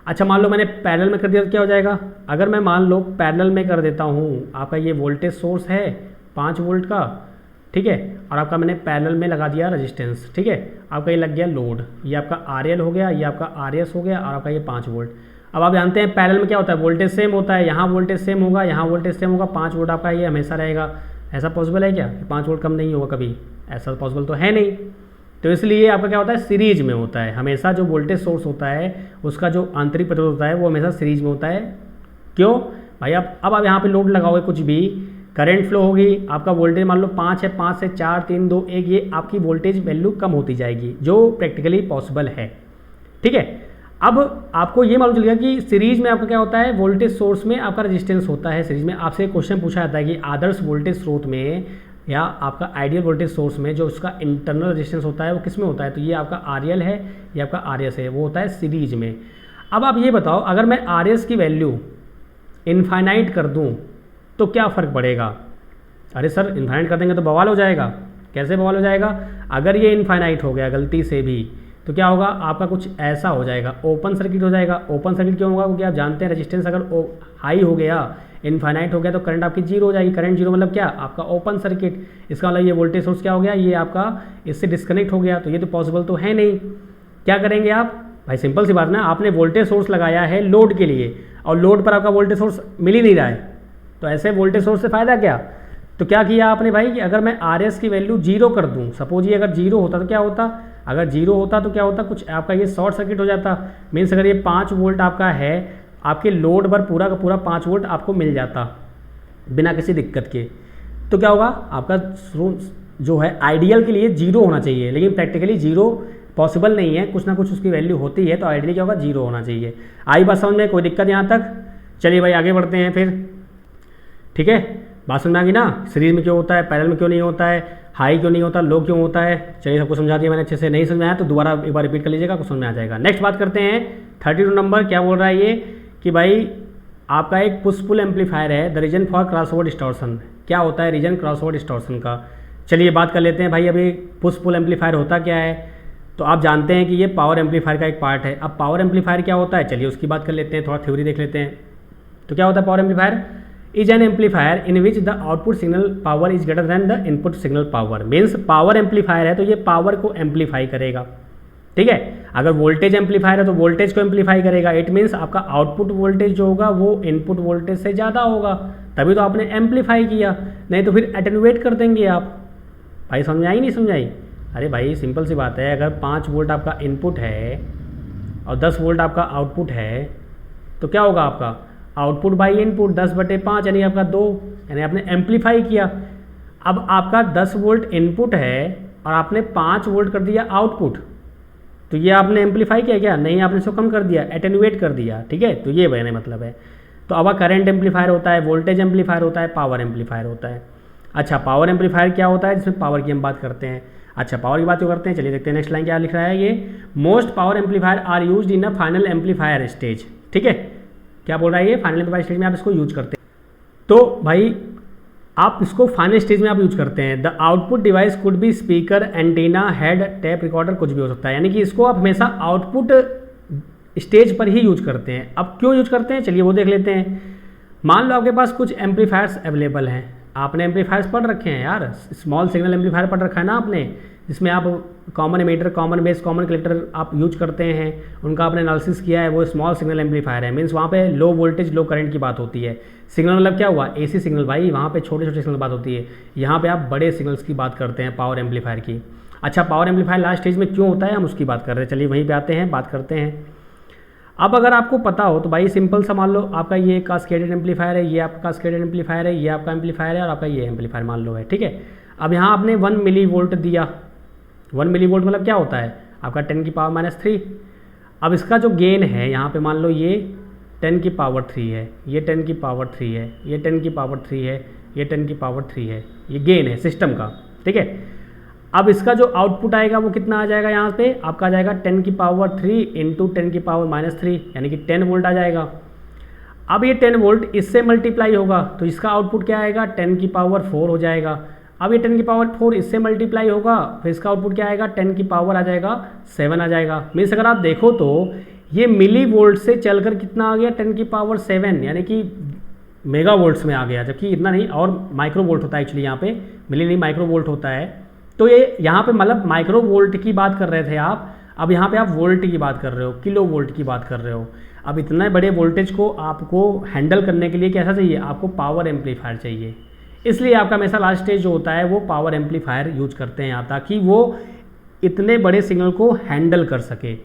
अच्छा मान लो मैंने पैरेलल में कर दिया तो क्या हो जाएगा, अगर मैं मान लो पैरेलल में कर देता हूँ, आपका ये वोल्टेज सोर्स है 5 वोल्ट का, ठीक है, और आपका मैंने पैरेलल में लगा दिया रेजिस्टेंस, ठीक है, आपका ये लग गया लोड, ये आपका RL हो गया, ये आपका RS हो गया, और आपका ये 5 वोल्ट। अब आप जानते हैं पैरेलल में क्या होता है, वोल्टेज सेम होता है, यहाँ वोल्टेज सेम होगा, यहाँ वोल्टेज सेम होगा, 5 वोल्ट आपका ये हमेशा रहेगा। ऐसा पॉसिबल है क्या कि 5 वोल्ट कम नहीं होगा कभी, ऐसा पॉसिबल तो है नहीं। तो इसलिए आपका क्या होता है, सीरीज में होता है हमेशा। जो वोल्टेज सोर्स होता है उसका जो आंतरिक प्रतिरोध होता है वो हमेशा सीरीज में होता है। क्यों भाई, अब आप यहाँ पे लोड लगाओगे कुछ भी, करंट फ्लो होगी, आपका वोल्टेज मान लो 5 है, 5 से 4 3 2 1, ये आपकी वोल्टेज वैल्यू कम होती जाएगी, जो प्रैक्टिकली पॉसिबल है, ठीक है। अब आपको ये मालूम चलेगा कि सीरीज में आपका क्या होता है, वोल्टेज सोर्स में आपका रेजिस्टेंस होता है सीरीज में। आपसे क्वेश्चन पूछा जाता है कि आदर्श वोल्टेज स्रोत में या आपका आइडियल वोल्टेज सोर्स में जो उसका इंटरनल रेजिस्टेंस होता है वो किस में होता है, तो ये आपका RL है, ये आपका RS है, वो होता है सीरीज में। अब आप ये बताओ, अगर मैं RS की वैल्यू इनफाइनाइट कर दूं तो क्या फ़र्क पड़ेगा। अरे सर इनफाइनाइट कर देंगे तो बवाल हो जाएगा। कैसे बवाल हो जाएगा, अगर ये इनफाइनाइट हो गया गलती से भी तो क्या होगा, आपका कुछ ऐसा हो जाएगा, ओपन सर्किट हो जाएगा। ओपन सर्किट क्यों होगा, क्योंकि आप जानते हैं रेजिस्टेंस अगर हाई हो गया, इनफाइनाइट हो गया, तो करंट आपकी जीरो हो जाएगी। करंट जीरो मतलब क्या, आपका ओपन सर्किट। इसका मतलब ये वोल्टेज सोर्स क्या हो गया, ये आपका इससे डिस्कनेक्ट हो गया। तो ये तो पॉसिबल तो है नहीं। क्या करेंगे आप भाई, सिंपल सी बात ना, आपने वोल्टेज सोर्स लगाया है लोड के लिए और लोड पर आपका वोल्टेज सोर्स मिल ही नहीं रहा है, तो ऐसे वोल्टेज सोर्स से फ़ायदा क्या। तो क्या किया आपने भाई कि अगर मैं RS की वैल्यू 0 कर दूं, सपोज ये अगर 0 होता तो क्या होता, अगर 0 होता तो क्या होता, कुछ आपका ये शॉर्ट सर्किट हो जाता। मीन्स अगर ये 5 वोल्ट आपका है, आपके लोड पर पूरा का पूरा 5 वोल्ट आपको मिल जाता बिना किसी दिक्कत के। तो क्या होगा, आपका जो है आइडियल के लिए 0 होना चाहिए, लेकिन प्रैक्टिकली 0 पॉसिबल नहीं है, कुछ ना कुछ उसकी वैल्यू होती है। तो आइडियली क्या होगा, 0 होना चाहिए। आई बात समझ में, कोई दिक्कत यहाँ तक। चलिए भाई आगे बढ़ते हैं फिर, ठीक है, बात समझ में आ गई ना। सीरीज में क्यों होता है, पैरेलल में क्यों नहीं होता है, हाई क्यों नहीं होता, लो क्यों होता है। चलिए सबको समझा दिया मैंने अच्छे से। नहीं समझ में आया तो दोबारा एक बार रिपीट कर लीजिएगा, कुछ समझ में आ जाएगा। नेक्स्ट बात करते हैं 32 नंबर। क्या बोल रहा है ये कि भाई आपका एक पुश पुल एम्पलीफायर है, the reason for crossover distortion. क्या होता है रीजन क्रॉसओवर डिस्टॉर्शन का, चलिए बात कर लेते हैं भाई। अभी पुश पुल एम्पलीफायर होता क्या है, तो आप जानते हैं कि ये पावर एम्पलीफायर का एक पार्ट है। अब पावर एम्पलीफायर क्या होता है, चलिए उसकी बात कर लेते हैं, थोड़ा थ्योरी देख लेते हैं। तो क्या होता है power amplifier, is an amplifier in which the output signal power is greater than the input signal power. Means power amplifier है तो ये पावर को एम्पलीफाई करेगा, ठीक है। अगर वोल्टेज एम्पलीफायर है तो वोल्टेज को एम्पलीफाई करेगा। इट मीन्स आपका आउटपुट वोल्टेज जो होगा वो इनपुट वोल्टेज से ज़्यादा होगा, तभी तो आपने एम्पलीफाई किया, नहीं तो फिर एटेन्यूएट कर देंगे आप। भाई समझाई नहीं समझाई? अरे भाई सिंपल सी बात है, अगर 5 वोल्ट आपका इनपुट है और 10 वोल्ट आपका आउटपुट है तो क्या होगा आपका आउटपुट बाई इनपुट 10/5 यानी आपका 2, यानी आपने एम्पलीफाई किया। अब आपका 10 वोल्ट इनपुट है और आपने 5 वोल्ट कर दिया आउटपुट, तो ये आपने एम्पलीफाई किया क्या? नहीं, आपने इसको कम कर दिया, एटेन्यूएट कर दिया, ठीक है। तो ये कहने मतलब है। तो अब करंट एम्पलीफायर होता है, वोल्टेज एम्पलीफायर होता है, पावर एम्पलीफायर होता है। अच्छा, पावर एम्पलीफायर क्या होता है जिसमें पावर की हम बात करते हैं? अच्छा, पावर की बात जो करते हैं, चलिए देखते हैं नेक्स्ट लाइन क्या लिख रहा है ये। Most power amplifier are used in a final amplifier stage, ठीक है। क्या बोल रहा है ये? फाइनल एम्पलीफायर स्टेज में आप इसको यूज करते हैं। तो भाई आप इसको फाइनल स्टेज में आप यूज करते हैं। The output device could be speaker, antenna, head, tape recorder, कुछ भी हो सकता है, यानी कि इसको आप हमेशा आउटपुट स्टेज पर ही यूज करते हैं। अब क्यों यूज करते हैं, चलिए वो देख लेते हैं। मान लो आपके पास कुछ एम्पलीफायर्स अवेलेबल हैं, आपने एम्पलीफायर्स पढ़ रखे हैं यार, स्मॉल सिग्नल एम्पलीफायर पढ़ रखा है ना आपने, जिसमें आप common ammeter, common base, common collector आप यूज करते हैं, उनका आपने एनालिसिस किया है, वो स्मॉल सिग्नल एम्पलीफायर है। मीन्स वहाँ पे लो वोल्टेज लो करंट की बात होती है। सिग्नल मतलब क्या हुआ? एसी सिग्नल भाई, वहाँ पे छोटे छोटे सिग्नल बात होती है। यहाँ पे आप बड़े सिग्नल्स की बात करते हैं पावर एम्पलीफायर की। अच्छा, पावर एम्पलीफायर लास्ट स्टेज में क्यों होता है, हम उसकी बात कर रहे हैं। चलिए वहीं पे आते हैं, बात करते हैं। अब अगर आपको पता हो तो भाई सिंपल सा मान लो आपका ये कास्केडेड एम्पलीफायर है, ये आपका कास्केडेड एम्पलीफायर है, ये आपका एम्पलीफायर है और आपका ये एम्पलीफायर मान लो है, ठीक है। अब यहाँ आपने 1 मिली वोल्ट दिया। 1 मिली वोल्ट मतलब क्या होता है? आपका 10 की पावर -3। अब इसका जो गेन है यहाँ पे मान लो ये 10 की पावर 3 है, ये 10 की पावर 3 है, ये 10 की पावर 3 है, ये 10 की पावर 3 है, ये गेन है सिस्टम का, ठीक है। अब इसका जो आउटपुट आएगा वो कितना आ जाएगा? यहाँ पे आपका आ जाएगा 10 की पावर 3 इंटू 10 की पावर -3, यानी कि 10 वोल्ट आ जाएगा। अब ये 10 वोल्ट इससे मल्टीप्लाई होगा तो इसका आउटपुट क्या आएगा? 10 की पावर 4 हो जाएगा। अब ये 10 की पावर 4 इससे मल्टीप्लाई होगा, फिर इसका आउटपुट क्या आएगा? 10 की पावर आ जाएगा 7 आ जाएगा। मीन्स अगर आप देखो तो ये मिली वोल्ट से चलकर कितना आ गया? 10 की पावर 7, यानी कि मेगा वोल्ट्स में आ गया, जबकि इतना नहीं, और माइक्रो वोल्ट होता है एक्चुअली, यहाँ पे मिली नहीं माइक्रो वोल्ट होता है। तो ये यहाँ पे मतलब माइक्रो वोल्ट की बात कर रहे थे आप, अब यहाँ पे आप वोल्ट की बात कर रहे हो, किलो वोल्ट की बात कर रहे हो। अब इतने बड़े वोल्टेज को आपको हैंडल करने के लिए कैसा चाहिए? आपको पावर एम्पलीफायर चाहिए। इसलिए आपका हमेशा लास्ट स्टेज जो होता है वो पावर एम्पलीफायर यूज करते हैं आप, ताकि वो इतने बड़े सिग्नल को हैंडल कर सके।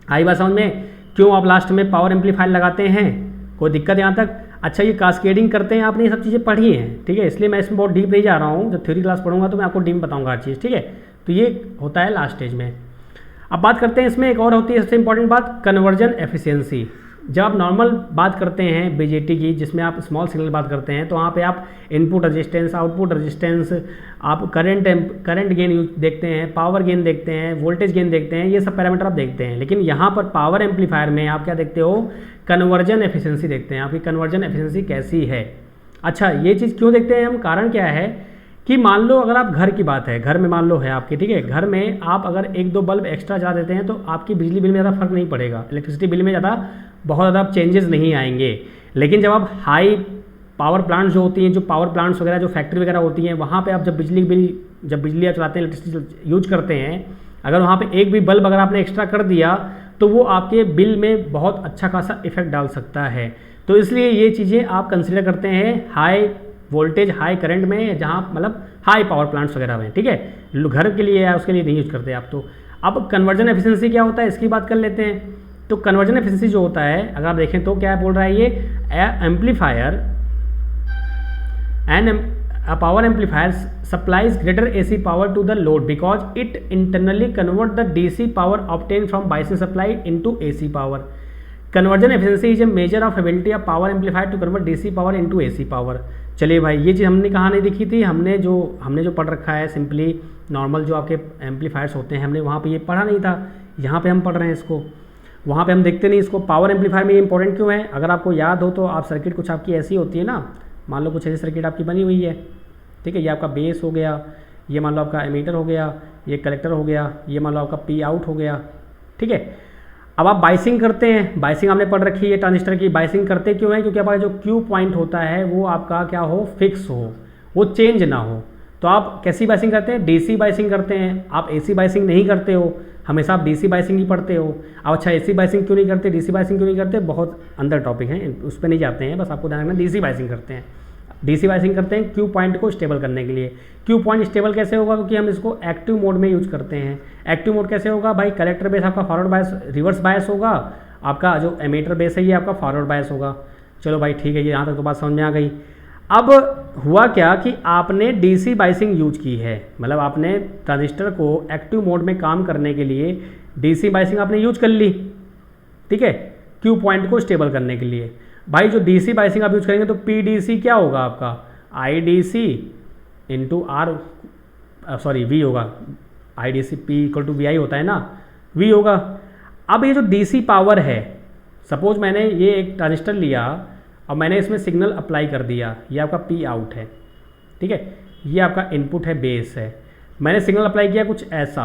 आई बात समझ में? क्यों आप लास्ट में पावर एम्पलीफायर लगाते हैं? कोई दिक्कत यहाँ तक? अच्छा, ये कास्केडिंग करते हैं, आपने ये सब चीज़ें पढ़ी हैं, ठीक है। इसलिए मैं इसमें बहुत डीप नहीं जा रहा हूँ, जब थ्योरी क्लास पढ़ूंगा तो मैं आपको डीप बताऊंगा हर चीज़, ठीक है। तो ये होता है लास्ट स्टेज में। अब बात करते हैं इसमें एक और होती है सबसे इंपॉर्टेंट बात, कन्वर्जन एफिशिएंसी। जब आप नॉर्मल बात करते हैं बीजेटी की, जिसमें आप स्मॉल सिग्नल बात करते हैं, तो वहाँ पे आप इनपुट रेजिस्टेंस, आउटपुट रेजिस्टेंस, आप करंट गेन देखते हैं, पावर गेन देखते हैं, वोल्टेज गेन देखते हैं, ये सब पैरामीटर आप देखते हैं। लेकिन यहाँ पर पावर एम्पलीफायर में आप क्या देखते हो? कन्वर्जन एफिशिएंसी देखते हैं, आपकी कन्वर्जन एफिशिएंसी कैसी है। अच्छा, ये चीज़ क्यों देखते हैं हम? कारण क्या है कि मान लो अगर आप घर की बात है, घर में मान लो है आपके, ठीक है, घर में आप अगर 1-2 बल्ब एक्स्ट्रा जला देते हैं तो आपकी बिजली बिल में ज़्यादा फर्क नहीं पड़ेगा, इलेक्ट्रिसिटी बिल में बहुत ज़्यादा चेंजेस नहीं आएंगे। लेकिन जब आप हाई पावर प्लांट्स जो होती हैं, जो पावर प्लांट्स वगैरह, जो फैक्ट्री वगैरह होती हैं, वहाँ पे आप जब बिजली आप चलाते हैं, इलेक्ट्रिसिटी यूज करते हैं, अगर वहाँ पे एक भी बल्ब अगर आपने एक्स्ट्रा कर दिया तो वो आपके बिल में बहुत अच्छा खासा इफेक्ट डाल सकता है। तो इसलिए ये चीज़ें आप कंसिडर करते हैं हाई वोल्टेज हाई करंट में, जहाँ मतलब हाई पावर प्लांट्स वगैरह में, ठीक है। घर के लिए या उसके लिए नहीं यूज करते आप। तो अब कन्वर्जन एफिशिएंसी क्या होता है इसकी बात कर लेते हैं। तो कन्वर्जन एफिशिएंसी जो होता है, अगर आप देखें तो क्या बोल रहा है ये, amplifier and a power amplifier supplies greater AC power to the load because it internally convert the DC power obtained from biasing supply into AC power. Conversion efficiency is a measure of ability of power amplifier to convert DC power into AC power. चलिए भाई, ये चीज़ हमने कहाँ नहीं देखी थी, हमने जो पढ़ रखा है सिंपली नॉर्मल जो आपके एम्पलीफायर्स होते हैं, हमने वहाँ पे ये पढ़ा नहीं था, यहाँ पे हम पढ़ रहे हैं इसको, वहाँ पे हम देखते नहीं इसको। पावर एम्पलीफायर में ये इंपॉर्टेंट क्यों है? अगर आपको याद हो तो आप सर्किट कुछ आपकी ऐसी होती है ना, मान लो कुछ ऐसी सर्किट आपकी बनी हुई है, ठीक है, ये आपका बेस हो गया, ये मान लो आपका एमीटर हो गया, ये कलेक्टर हो गया, ये मान लो आपका पी आउट हो गया, ठीक है। अब आप बाइसिंग करते हैं, बाइसिंग आपने पढ़ रखी है ट्रांजिस्टर की। बाइसिंग करते क्यों हैं? क्योंकि आपका जो क्यू पॉइंट होता है वो आपका क्या हो, फिक्स हो, वो चेंज ना हो। तो आप कैसी बाइसिंग करते हैं? डीसी बाइसिंग करते हैं। आप एसी बाइसिंग नहीं करते हो, हमेशा आप डीसी बाइसिंग ही पढ़ते हो। अब अच्छा एसी बाइसिंग क्यों नहीं करते, डीसी बाइसिंग क्यों नहीं करते? बहुत अंदर टॉपिक है, उस पर नहीं जाते हैं, बस आपको ध्यान रखना डीसी बाइसिंग करते हैं। डीसी बाइसिंग करते हैं क्यू पॉइंट को स्टेबल करने के लिए। क्यू पॉइंट स्टेबल कैसे होगा? क्योंकि हम इसको एक्टिव मोड में यूज करते हैं। एक्टिव मोड कैसे होगा भाई? कलेक्टर बेस आपका फॉरवर्ड बायस, रिवर्स बायस होगा, आपका जो एमीटर बेस है ये आपका फॉरवर्ड बायस होगा। चलो भाई ठीक है, ये यहाँ तक तो बात समझ में आ गई। अब हुआ क्या कि आपने डीसी बाइसिंग यूज की है, मतलब आपने ट्रांजिस्टर को एक्टिव मोड में काम करने के लिए डीसी बाइसिंग आपने यूज कर ली, ठीक है, क्यू पॉइंट को स्टेबल करने के लिए। भाई जो डीसी बाइसिंग आप यूज करेंगे तो पीडीसी क्या होगा आपका? IDC into R, sorry V होगा, IDC P equal to V I होता है ना, वी होगा। अब ये जो डीसी पावर है, सपोज मैंने ये एक ट्रांजिस्टर लिया और मैंने इसमें सिग्नल अप्लाई कर दिया, ये आपका पी आउट है, ठीक है, ये आपका इनपुट है, बेस है। मैंने सिग्नल अप्लाई किया कुछ ऐसा,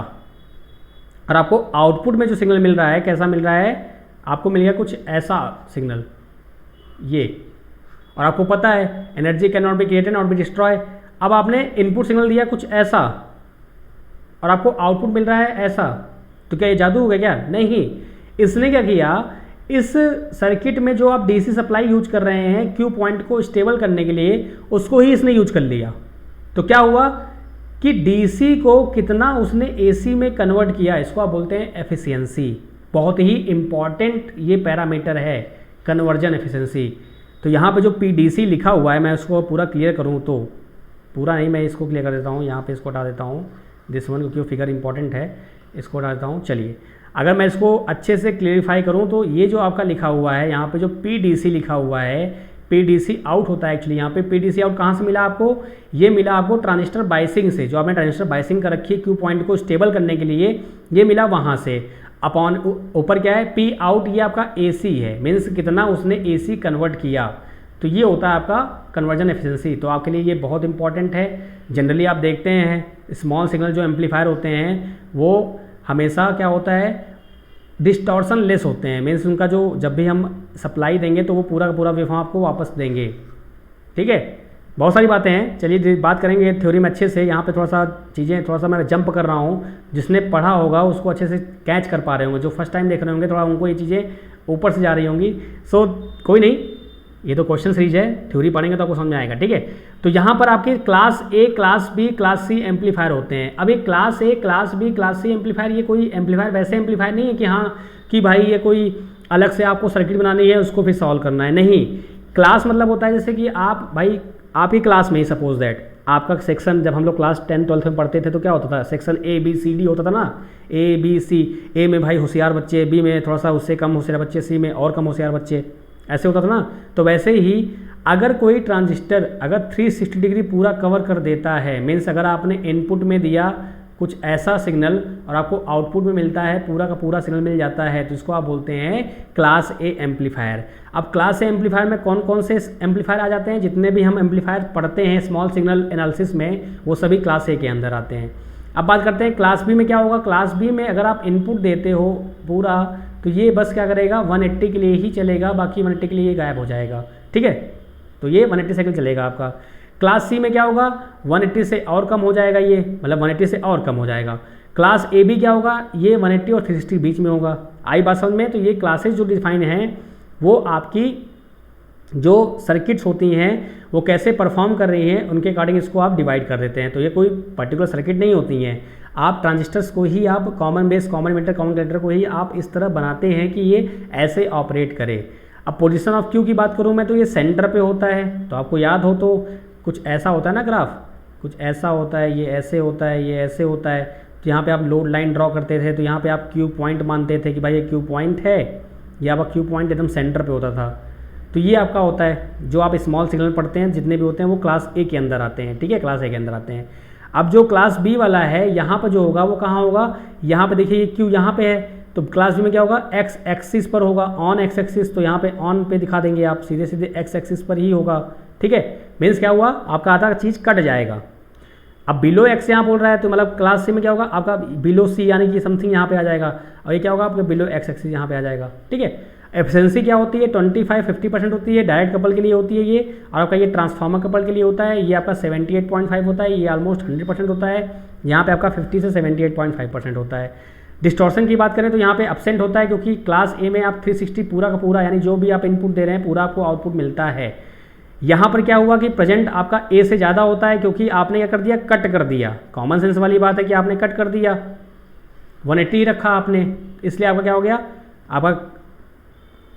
और आपको आउटपुट में जो सिग्नल मिल रहा है कैसा मिल रहा है? आपको मिल गया कुछ ऐसा सिग्नल, ये। और आपको पता है energy can not be created not be destroy. अब आपने इनपुट सिग्नल दिया कुछ ऐसा और आपको आउटपुट मिल रहा है ऐसा, तो क्या ये जादू हो गया क्या? नहीं। इसने क्या किया, इस सर्किट में जो आप डीसी सप्लाई यूज कर रहे हैं क्यू पॉइंट को स्टेबल करने के लिए, उसको ही इसने यूज कर लिया। तो क्या हुआ कि डीसी को कितना उसने एसी में कन्वर्ट किया, इसको आप बोलते हैं एफिशिएंसी। बहुत ही इंपॉर्टेंट ये पैरामीटर है, कन्वर्जन एफिशिएंसी। तो यहाँ पे जो पीडीसी लिखा हुआ है, मैं उसको पूरा क्लियर करूँ तो, पूरा नहीं, मैं इसको क्लियर कर देता हूँ, यहाँ पे इसको हटा देता हूँ दिस वन, क्योंकि वो फिगर इंपॉर्टेंट है, इसको हटा देता हूँ। चलिए अगर मैं इसको अच्छे से क्लियरिफाई करूँ तो ये जो आपका लिखा हुआ है यहाँ पे जो पीडीसी लिखा हुआ है, पीडीसी आउट होता है एक्चुअली। यहाँ पे पीडीसी आउट कहाँ से मिला आपको? ये मिला आपको ट्रांजिस्टर बाइसिंग से, जो आपने ट्रांजिस्टर बाइसिंग कर रखी है क्यू पॉइंट को स्टेबल करने के लिए, ये मिला वहाँ से। अपॉन ऊपर क्या है? पी आउट, ये आपका एसी है, मीन्स कितना उसने एसी कन्वर्ट किया, तो ये होता है आपका कन्वर्जन एफिशिएंसी। तो आपके लिए ये बहुत इंपॉर्टेंट है। जनरली आप देखते हैं स्मॉल सिग्नल जो एम्पलीफायर होते हैं वो हमेशा क्या होता है, डिस्टॉर्शन लेस होते हैं, मीन्स उनका जो जब भी हम सप्लाई देंगे तो वो पूरा का पूरा वेवफॉर्म आपको वापस देंगे, ठीक है। बहुत सारी बातें हैं, चलिए बात करेंगे थ्योरी में अच्छे से। यहाँ पे थोड़ा सा चीज़ें, थोड़ा सा मैं जंप कर रहा हूँ, जिसने पढ़ा होगा उसको अच्छे से कैच कर पा रहे होंगे, जो फर्स्ट टाइम देख रहे होंगे थोड़ा उनको ये चीज़ें ऊपर से जा रही होंगी। सो कोई नहीं, ये तो क्वेश्चन सीरीज है, थ्योरी पढ़ेंगे तो आपको समझ में आएगा, ठीक है। तो यहाँ पर आपके class A, class B, class C amplifier होते हैं। अब ये class A, class B, class C amplifier, ये कोई एम्पलीफायर वैसे एम्पलीफायर नहीं है कि हाँ कि भाई ये कोई अलग से आपको सर्किट बनानी है उसको फिर सॉल्व करना है, नहीं। क्लास मतलब होता है जैसे कि आप भाई आपकी क्लास में ही सपोज दैट आपका सेक्शन, जब हम लोग क्लास 10 12 में पढ़ते थे तो क्या होता था, section A B C D होता था ना, ए बी सी। ए में भाई होशियार बच्चे, बी में थोड़ा सा उससे कम होशियार बच्चे, सी में और कम होशियार बच्चे, ऐसे होता था ना। तो वैसे ही अगर कोई ट्रांजिस्टर अगर 360 डिग्री पूरा कवर कर देता है, मीन्स अगर आपने इनपुट में दिया कुछ ऐसा सिग्नल और आपको आउटपुट में मिलता है पूरा का पूरा सिग्नल मिल जाता है, तो इसको आप बोलते हैं क्लास ए एम्पलीफायर। अब क्लास ए एम्पलीफायर में कौन कौन से एम्पलीफायर आ जाते हैं? जितने भी हम एम्पलीफायर पढ़ते हैं स्मॉल सिग्नल एनालिसिस में, वो सभी क्लास ए के अंदर आते हैं। अब बात करते हैं क्लास बी में क्या होगा। क्लास बी में अगर आप इनपुट देते हो पूरा, तो ये बस क्या करेगा, 180 के लिए ही चलेगा, बाकी 180 के लिए ये गायब हो जाएगा, ठीक है। तो ये 180 साइकिल चलेगा आपका। क्लास सी में क्या होगा, 180 से और कम हो जाएगा, ये मतलब 180 से और कम हो जाएगा। क्लास ए बी क्या होगा, ये 180 और 360 बीच में होगा। आई बात समझ में? तो ये क्लासेस जो डिफाइन हैं वो आपकी जो सर्किट्स होती हैं वो कैसे परफॉर्म कर रही हैं उनके अकॉर्डिंग इसको आप डिवाइड कर देते हैं। तो ये कोई पर्टिकुलर सर्किट नहीं होती हैं, आप ट्रांजिस्टर्स को ही आप common base, common emitter, common collector को ही आप इस तरह बनाते हैं कि ये ऐसे ऑपरेट करे। अब पोजीशन ऑफ क्यू की बात करूँ मैं, तो ये सेंटर पे होता है, तो आपको याद हो तो कुछ ऐसा होता है ना ग्राफ, कुछ ऐसा होता है, ये ऐसे होता है, ये ऐसे होता है। तो यहाँ पे आप लोड लाइन ड्रॉ करते थे, तो यहाँ पे आप क्यू पॉइंट मानते थे कि भाई ये क्यू पॉइंट है, ये आपका क्यू पॉइंट एकदम सेंटर पे होता था। तो ये आपका होता है जो आप स्मॉल सिग्नल पढ़ते हैं जितने भी होते हैं वो क्लास ए के अंदर आते हैं, ठीक है, क्लास ए के अंदर आते हैं। अब जो क्लास बी वाला है यहाँ पर जो होगा वो कहाँ होगा, यहाँ पे देखिए ये क्यू यहाँ पे है, तो क्लास बी में क्या होगा, एक्स एक्सिस पर होगा, ऑन एक्स एक्सिस, तो यहाँ पे ऑन पे दिखा देंगे आप, सीधे सीधे एक्स एक्सिस पर ही होगा, ठीक है। मीन्स क्या हुआ, आपका आधा चीज़ कट जाएगा। अब बिलो एक्स यहाँ बोल रहा है तो मतलब क्लास सी में क्या होगा आपका बिलो सी यानी कि समथिंग यहाँ पे आ जाएगा, और ये क्या होगा आपका बिलो एक्स एक्सिस यहाँ पे आ जाएगा। ठीक है, एफिशिएंसी क्या होती है 25-50% होती है, डायरेक्ट कपल के लिए होती है ये, और आपका ये ट्रांसफार्मर कपल के लिए होता है, ये आपका 78.5 होता है, ये ऑलमोस्ट 100% होता है, यहाँ पे आपका 50 से 78.5% होता है। डिस्टॉर्शन की बात करें तो यहाँ पे एब्सेंट होता है, क्योंकि क्लास ए में आप 360 पूरा का पूरा यानी जो भी आप इनपुट दे रहे हैं पूरा आपको आउटपुट मिलता है। यहाँ पर क्या हुआ कि प्रेजेंट आपका ए से ज़्यादा होता है, क्योंकि आपने क्या कर दिया, कट कर दिया। कॉमन सेंस वाली बात है कि आपने कट कर दिया, 180 रखा आपने, इसलिए आपका क्या हो गया, आपका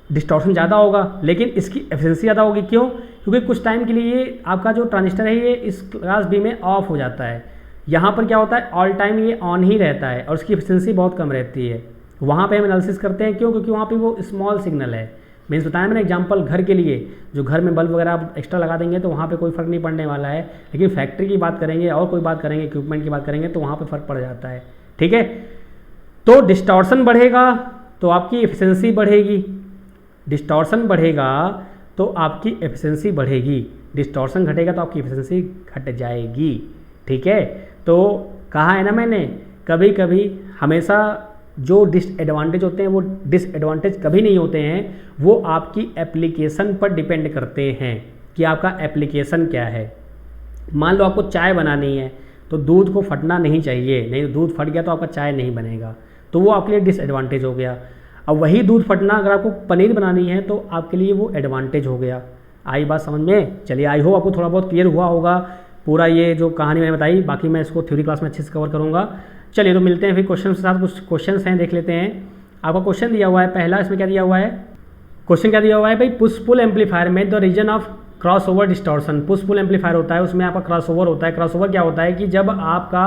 डिस्टॉर्शन ज़्यादा होगा, लेकिन इसकी एफिशिएंसी ज़्यादा होगी। क्यों? क्योंकि कुछ टाइम के लिए ये आपका जो ट्रांजिस्टर है ये इस क्लास बी में ऑफ हो जाता है। यहाँ पर क्या होता है, ऑल टाइम ये ऑन ही रहता है और उसकी एफिशिएंसी बहुत कम रहती है। वहाँ पे हम एनालिसिस करते हैं, क्यों? क्योंकि वहाँ पे वो स्मॉल सिग्नल है। मीन्स बताया मैंने एग्जांपल घर के लिए, जो घर में बल्ब वगैरह आप एक्स्ट्रा लगा देंगे तो वहाँ पे कोई फ़र्क नहीं पड़ने वाला है, लेकिन फैक्ट्री की बात करेंगे और कोई बात करेंगे इक्विपमेंट की बात करेंगे तो वहाँ पे फ़र्क पड़ जाता है। ठीक है, तो डिस्टॉर्शन बढ़ेगा तो आपकी एफिशिएंसी बढ़ेगी, डिस्टॉर्शन बढ़ेगा तो आपकी एफिशिएंसी बढ़ेगी, डिस्टॉर्शन घटेगा तो आपकी एफिशिएंसी घट जाएगी। ठीक है, तो कहा है ना मैंने, कभी कभी हमेशा जो डिसएडवांटेज होते हैं वो डिसएडवांटेज कभी नहीं होते हैं, वो आपकी एप्लीकेशन पर डिपेंड करते हैं कि आपका एप्लीकेशन क्या है। मान लो आपको चाय बनानी है तो दूध को फटना नहीं चाहिए, नहीं तो दूध फट गया तो आपका चाय नहीं बनेगा, तो वो आपके लिए डिसएडवांटेज हो गया। अब वही दूध फटना अगर आपको पनीर बनानी है तो आपके लिए वो एडवांटेज हो गया। आई बात समझ में? चलिए, आई होप आपको थोड़ा बहुत क्लियर हुआ होगा पूरा ये जो कहानी मैंने बताई। बाकी मैं इसको थ्योरी क्लास में अच्छे से कवर करूँगा। चलिए, तो मिलते हैं फिर क्वेश्चन के साथ। कुछ क्वेश्चंस हैं, देख लेते हैं। आपका क्वेश्चन दिया हुआ है पहला, इसमें क्या दिया हुआ है, क्वेश्चन क्या दिया हुआ है भाई, पुश पुल एम्पलीफायर में the reason of crossover distortion. Push pull amplifier होता है, उसमें आपका क्रॉस ओवर होता है। क्रॉस ओवर क्या होता है कि जब आपका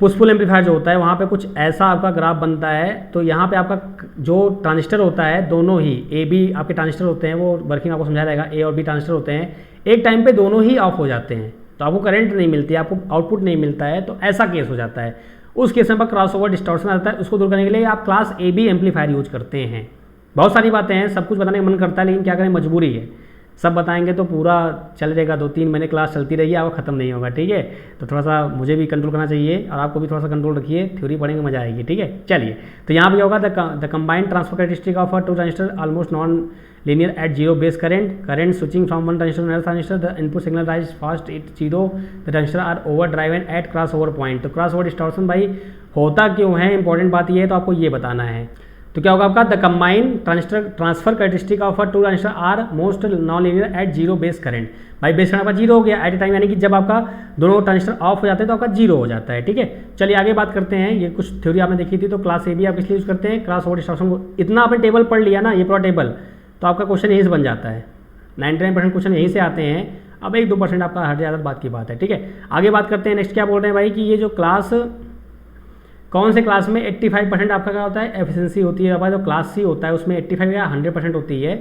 पुश पुल एम्पलीफायर जो होता है वहाँ पे कुछ ऐसा आपका ग्राफ बनता है, तो यहाँ पे आपका जो ट्रांजिस्टर होता है दोनों ही ए बी आपके ट्रांजिस्टर होते हैं, वो वर्किंग आपको समझाया जाएगा। ए और बी ट्रांजिस्टर होते हैं, एक टाइम पे दोनों ही ऑफ हो जाते हैं तो आपको करंट नहीं मिलती है, आपको आउटपुट नहीं मिलता है, तो ऐसा केस हो जाता है। उस केस में पर क्रॉस ओवर डिस्टॉर्शन आता है, उसको दूर करने के लिए आप class A B amplifier use करते हैं। बहुत सारी बातें हैं, सब कुछ बताने का मन करता है, लेकिन क्या करें, मजबूरी है। सब बताएंगे तो पूरा चल जाएगा, 2-3 महीने क्लास चलती रही, आपको खत्म नहीं होगा। ठीक है, तो थोड़ा सा मुझे भी कंट्रोल करना चाहिए और आपको भी थोड़ा सा कंट्रोल रखिए, थ्योरी पढ़ेंगे मजा आएगी। ठीक है, चलिए, तो यहाँ पे क्या होगा, the combined transfer characteristic of two transistor almost non linear at zero base current switching from one transistor to another transistor, the input signal rise fast at zero, the transistor are overdriven at crossover point. तो क्रॉस ओवर डिस्टॉर्शन भाई होता क्यों है, इंपॉर्टेंट बात ये है, तो आपको ये बताना है। तो क्या होगा आपका, the combined transfer characteristic of two transistor almost non linear at zero base current. भाई बेस करंट आपका जीरो हो गया एट ए टाइम, यानी कि जब आपका दोनों ट्रांजिस्टर ऑफ हो जाते हैं तो आपका जीरो हो जाता है। ठीक है, चलिए आगे बात करते हैं। ये कुछ थ्योरी आपने देखी थी, तो क्लास ए भी आप इसलिए यूज करते हैं, क्रॉस ओवर डिस्टॉर्शन को। इतना आपने टेबल पढ़ लिया ना, ये पूरा टेबल, तो आपका क्वेश्चन यहीं से बन जाता है। 99% क्वेश्चन यहीं से आते हैं। अब 1-2% आपका हट जाता, बात की बात है। ठीक है, आगे बात करते हैं। नेक्स्ट क्या बोल रहे हैं भाई कि ये जो क्लास, कौन से क्लास में 85% आपका क्या होता है, एफिशिएंसी होती है। जो क्लास सी होता है उसमें 85 या 100% होती है।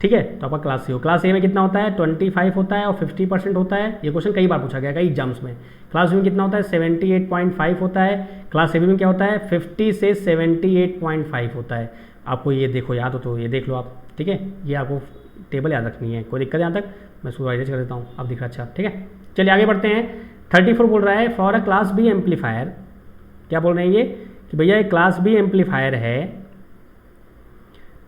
ठीक है, तो आपका क्लास सी हो। क्लास ए में कितना होता है, 25 होता है और 50% होता है। ये क्वेश्चन कई बार पूछा गया कई एग्जाम्स में। क्लास बी में कितना होता है, 78.5 होता है। क्लास ए बी में क्या होता है, 50 से 78.5 होता है। आपको ये देखो, याद हो तो ये देख लो आप। ठीक है, ये आपको टेबल याद रखनी है, कोई दिक्कत यहाँ तक, मैं इसको राइट कर देता हूँ, अब दिख रहा अच्छा। ठीक है, चलिए आगे बढ़ते हैं। 34 बोल रहा है, for a class B amplifier. क्या बोल रहे हैं ये कि भैया एक क्लास बी एम्पलीफायर है।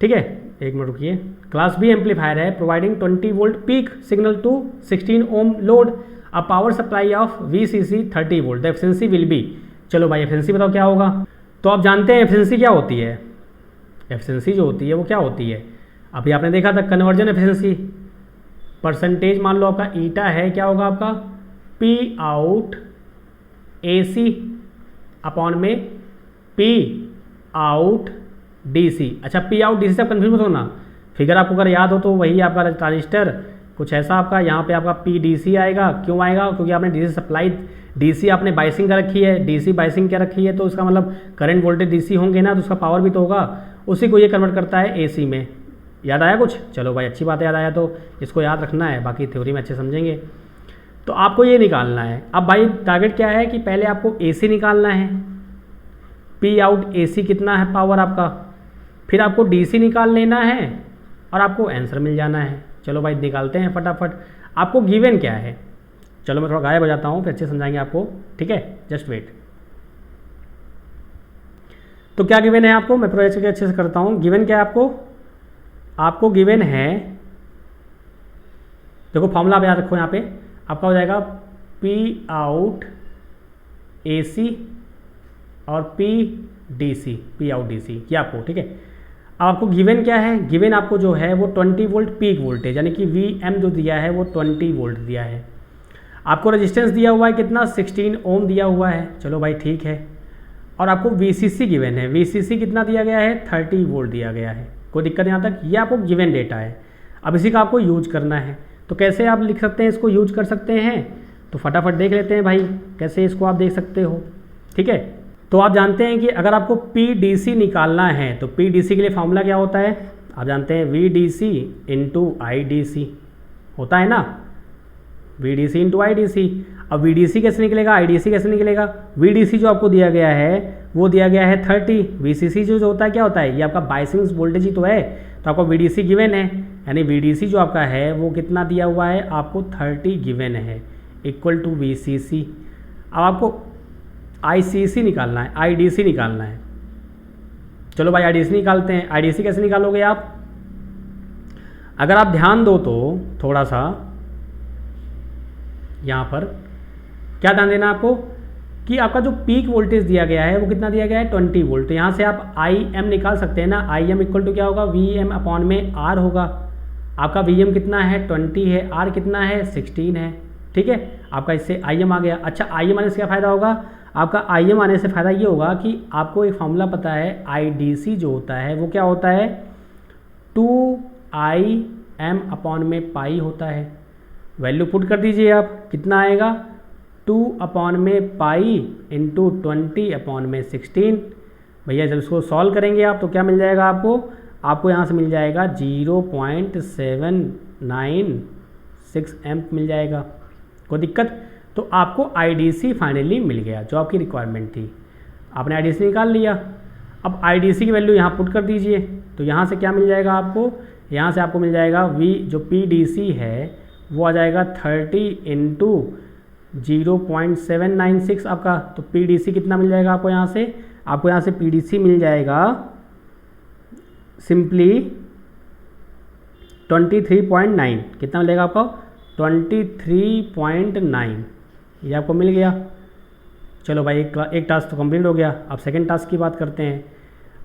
ठीक है, एक मिनट रुकिए। क्लास बी एम्पलीफायर है providing 20 volt peak signal to 16 ohm load, a power supply of VCC 30 volt, the efficiency will be. चलो भाई एफिशिएंसी बताओ क्या होगा। तो आप जानते हैं एफिशिएंसी क्या होती है, एफिशिएंसी जो होती है वो क्या होती है, अभी आपने देखा था कन्वर्जन एफिशिएंसी। परसेंटेज मान लो आपका ईटा है, क्या होगा आपका P आउट AC अपॉन में P आउट DC। अच्छा, P आउट DC से आप कन्फ्यूज मत होना, फिगर आपको अगर याद हो तो वही आपका ट्रांजिस्टर कुछ ऐसा आपका यहाँ पे आपका PDC आएगा। क्यों आएगा, क्योंकि आपने DC सप्लाई, DC आपने बाइसिंग कर रखी है, DC बाइसिंग क्या रखी है, तो उसका मतलब करंट वोल्टेज DC होंगे ना, तो उसका पावर भी तो होगा, उसी को ये कन्वर्ट करता है AC में। याद आया कुछ, चलो भाई अच्छी बात है, याद आया तो इसको याद रखना है, बाकी थ्योरी में अच्छे समझेंगे। तो आपको ये निकालना है। अब भाई टारगेट क्या है कि पहले आपको AC निकालना है, P आउट AC कितना है पावर आपका, फिर आपको DC निकाल लेना है और आपको आंसर मिल जाना है। चलो भाई निकालते हैं फटाफट। आपको गिवन क्या है, चलो मैं थोड़ा गायब हो जाता हूँ, फिर अच्छे समझाएंगे आपको, ठीक है, जस्ट वेट। तो क्या गिवन है आपको, मैं प्रोजेक्ट अच्छे से करता हूँ। गिवन क्या है आपको गिवन है, देखो फॉर्मूला आप याद रखो, यहाँ पे आपका हो जाएगा पी आउट ए सी और P D C, P out D C, ये आपको, ठीक है। अब आपको गिवन क्या है, गिवन आपको जो है वो 20 वोल्ट पीक वोल्टेज, यानी कि वी एम जो दिया है वो 20 वोल्ट दिया है। आपको रेजिस्टेंस दिया हुआ है कितना, 16 ओम दिया हुआ है, चलो भाई ठीक है। और आपको वी सी सी गिवन है, वी सी सी कितना दिया गया है, 30 वोल्ट दिया गया है। कोई दिक्कत यहाँ तक, ये आपको गिवन डेटा है। अब इसी का आपको यूज करना है, तो कैसे आप लिख सकते हैं, इसको यूज कर सकते हैं, तो फटाफट देख लेते हैं भाई कैसे इसको आप देख सकते हो, ठीक है। तो आप जानते हैं कि अगर आपको पी डी सी निकालना है तो पी डी सी के लिए फॉर्मूला क्या होता है, आप जानते हैं V D C into I D C होता है ना, V D C into I D C. अब वी डी सी कैसे निकलेगा, आई डी सी कैसे निकलेगा, वी डी सी जो आपको दिया गया है वो दिया गया है 30, वी सी सी जो होता है क्या होता है, ये आपका बायसिंग वोल्टेज ही तो है, तो आपको वी डी सी गिवन है, यानी वी डी सी जो आपका है वो कितना दिया हुआ है, आपको 30 गिवन है, इक्वल टू वी सी सी। अब आपको आई सी सी निकालना है, आई डी सी निकालना है। चलो भाई आई डी सी निकालते हैं। आई डी सी कैसे निकालोगे आप, अगर आप ध्यान दो तो थोड़ा सा यहाँ पर क्या ध्यान देना आपको कि आपका जो पीक वोल्टेज दिया गया है वो कितना दिया गया है, 20 वोल्ट। तो यहाँ से आप आई एम निकाल सकते हैं ना, आई एम इक्वल टू क्या होगा, वी एम अपॉन में आर होगा। आपका वी एम कितना है, 20 है, आर कितना है, 16 है, ठीक है। आपका इससे आई एम आ गया। अच्छा आई एम आने से क्या फ़ायदा होगा, आपका आई एम आने से फ़ायदा ये होगा कि आपको एक फॉर्मूला पता है, आई डी सी जो होता है वो क्या होता है, 2 IM अपॉन में पाई होता है। वैल्यू पुट कर दीजिए आप, कितना आएगा, 2 अपॉन में पाई इंटू 20 अपॉन में 16। भैया जब इसको सॉल्व करेंगे आप तो क्या मिल जाएगा आपको यहाँ से मिल जाएगा 0.796 एम्प मिल जाएगा। कोई दिक्कत, तो आपको IDC फाइनली मिल गया जो आपकी रिक्वायरमेंट थी, आपने IDC निकाल लिया। अब IDC की वैल्यू यहाँ पुट कर दीजिए, तो यहाँ से क्या मिल जाएगा आपको, यहाँ से आपको मिल जाएगा V जो PDC है वो आ जाएगा 30 इंटू 0.796 आपका। तो PDC कितना मिल जाएगा आपको यहाँ से, आपको यहाँ से PDC मिल जाएगा सिंपली 23.9, कितना मिलेगा आपको, 23.9, ये आपको मिल गया। चलो भाई एक टास्क तो कंप्लीट हो गया। अब सेकंड टास्क की बात करते हैं।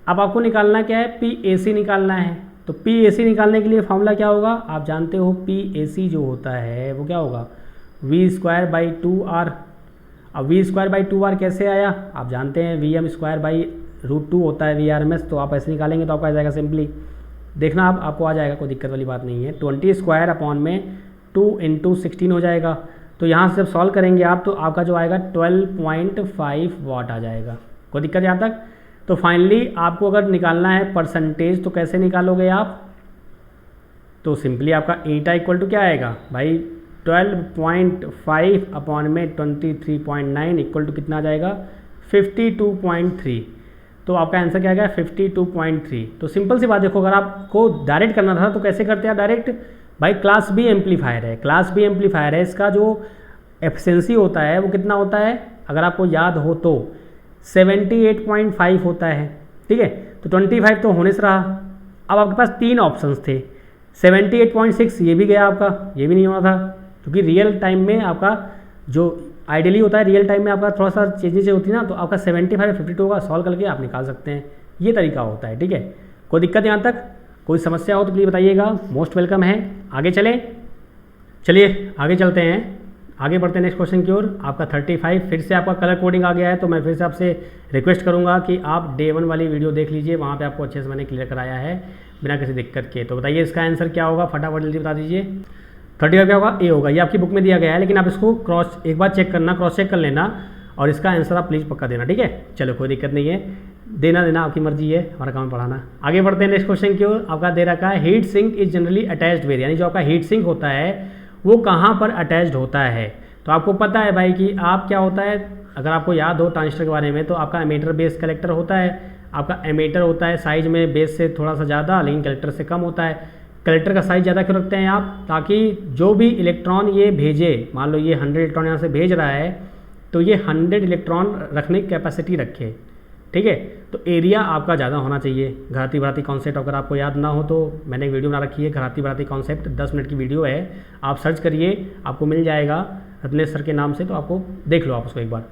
अब आपको निकालना क्या है, PAC निकालना है। तो PAC निकालने के लिए फॉर्मूला क्या होगा, आप जानते हो PAC जो होता है वो क्या होगा, V²/2R। अब V²/2R कैसे आया, आप जानते हैं VM²/√2 होता है VRMS, तो आप ऐसे निकालेंगे तो आपका आ जाएगा सिंपली, देखना आपको आ जाएगा, कोई दिक्कत वाली बात नहीं है। 20² अपॉन में 2 इंटू 16 हो जाएगा। तो यहाँ से जब सॉल्व करेंगे आप तो आपका जो आएगा 12.5 वाट आ जाएगा। कोई दिक्कत यहाँ तक। तो फाइनली आपको अगर निकालना है परसेंटेज तो कैसे निकालोगे आप, तो सिंपली आपका ईटा इक्वल टू क्या आएगा भाई, 12.5 अपॉन में 23.9 इक्वल टू कितना आ जाएगा, 52.3। तो आपका आंसर क्या आएगा, 52.3। तो सिंपल सी बात देखो, अगर आपको डायरेक्ट करना था तो कैसे करते हैं डायरेक्ट, भाई क्लास बी एम्पलीफायर है, क्लास बी एम्पलीफायर है, इसका जो एफिशिएंसी होता है वो कितना होता है, अगर आपको याद हो तो 78.5 होता है, ठीक है। तो 25 तो होने से रहा। अब आपके पास 3 ऑप्शंस थे, 78.6 ये भी गया आपका, ये भी नहीं होना था, क्योंकि रियल टाइम में आपका जो आइडियली होता है, रियल टाइम में आपका थोड़ा सा चेंजेज होती है ना, तो आपका 75 52 का सॉल्व करके आप निकाल सकते हैं, ये तरीका होता है, ठीक है। कोई दिक्कत यहाँ तक, कोई समस्या हो तो प्लीज़ बताइएगा, मोस्ट वेलकम है। आगे चलिए आगे चलते हैं, आगे बढ़ते हैं नेक्स्ट क्वेश्चन की ओर। आपका 35 फिर से आपका कलर कोडिंग आ गया है, तो मैं फिर से आपसे रिक्वेस्ट करूंगा कि आप डे 1 वाली वीडियो देख लीजिए, वहाँ पे आपको अच्छे से मैंने क्लियर कराया है बिना किसी दिक्कत के। तो बताइए इसका आंसर क्या होगा, फटाफट जल्दी बता दीजिए। 35 क्या होगा, ए होगा, ये आपकी बुक में दिया गया है, लेकिन आप इसको एक बार चेक करना, क्रॉस चेक कर लेना और इसका आंसर आप प्लीज़ पक्का देना, ठीक है। चलो कोई दिक्कत नहीं है, देना आपकी मर्जी है, हमारा काम पढ़ाना। आगे बढ़ते हैं नेक्स्ट क्वेश्चन की ओर। आपका दे रखा है heat sink is generally attached where, यानी जो आपका हीट सिंक होता है वो कहाँ पर अटैच्ड होता है। तो आपको पता है भाई कि आप क्या होता है, अगर आपको याद हो ट्रांजिस्टर के बारे में, तो आपका एमीटर बेस कलेक्टर होता है। आपका एमीटर होता है साइज में बेस से थोड़ा सा ज़्यादा, लेकिन कलेक्टर से कम होता है। कलेक्टर का साइज़ ज़्यादा क्यों रखते हैं आप, ताकि जो भी इलेक्ट्रॉन ये भेजे, मान लो ये 100 इलेक्ट्रॉन यहाँ से भेज रहा है तो ये 100 इलेक्ट्रॉन रखने की कैपेसिटी रखे, ठीक है। तो एरिया आपका ज़्यादा होना चाहिए। घराती भराती कॉन्सेप्ट अगर आपको याद ना हो तो मैंने एक वीडियो बना रखी है, घराती भराती कॉन्सेप्ट 10 मिनट की वीडियो है, आप सर्च करिए आपको मिल जाएगा रत्नेश सर के नाम से, तो आपको देख लो आप उसको एक बार।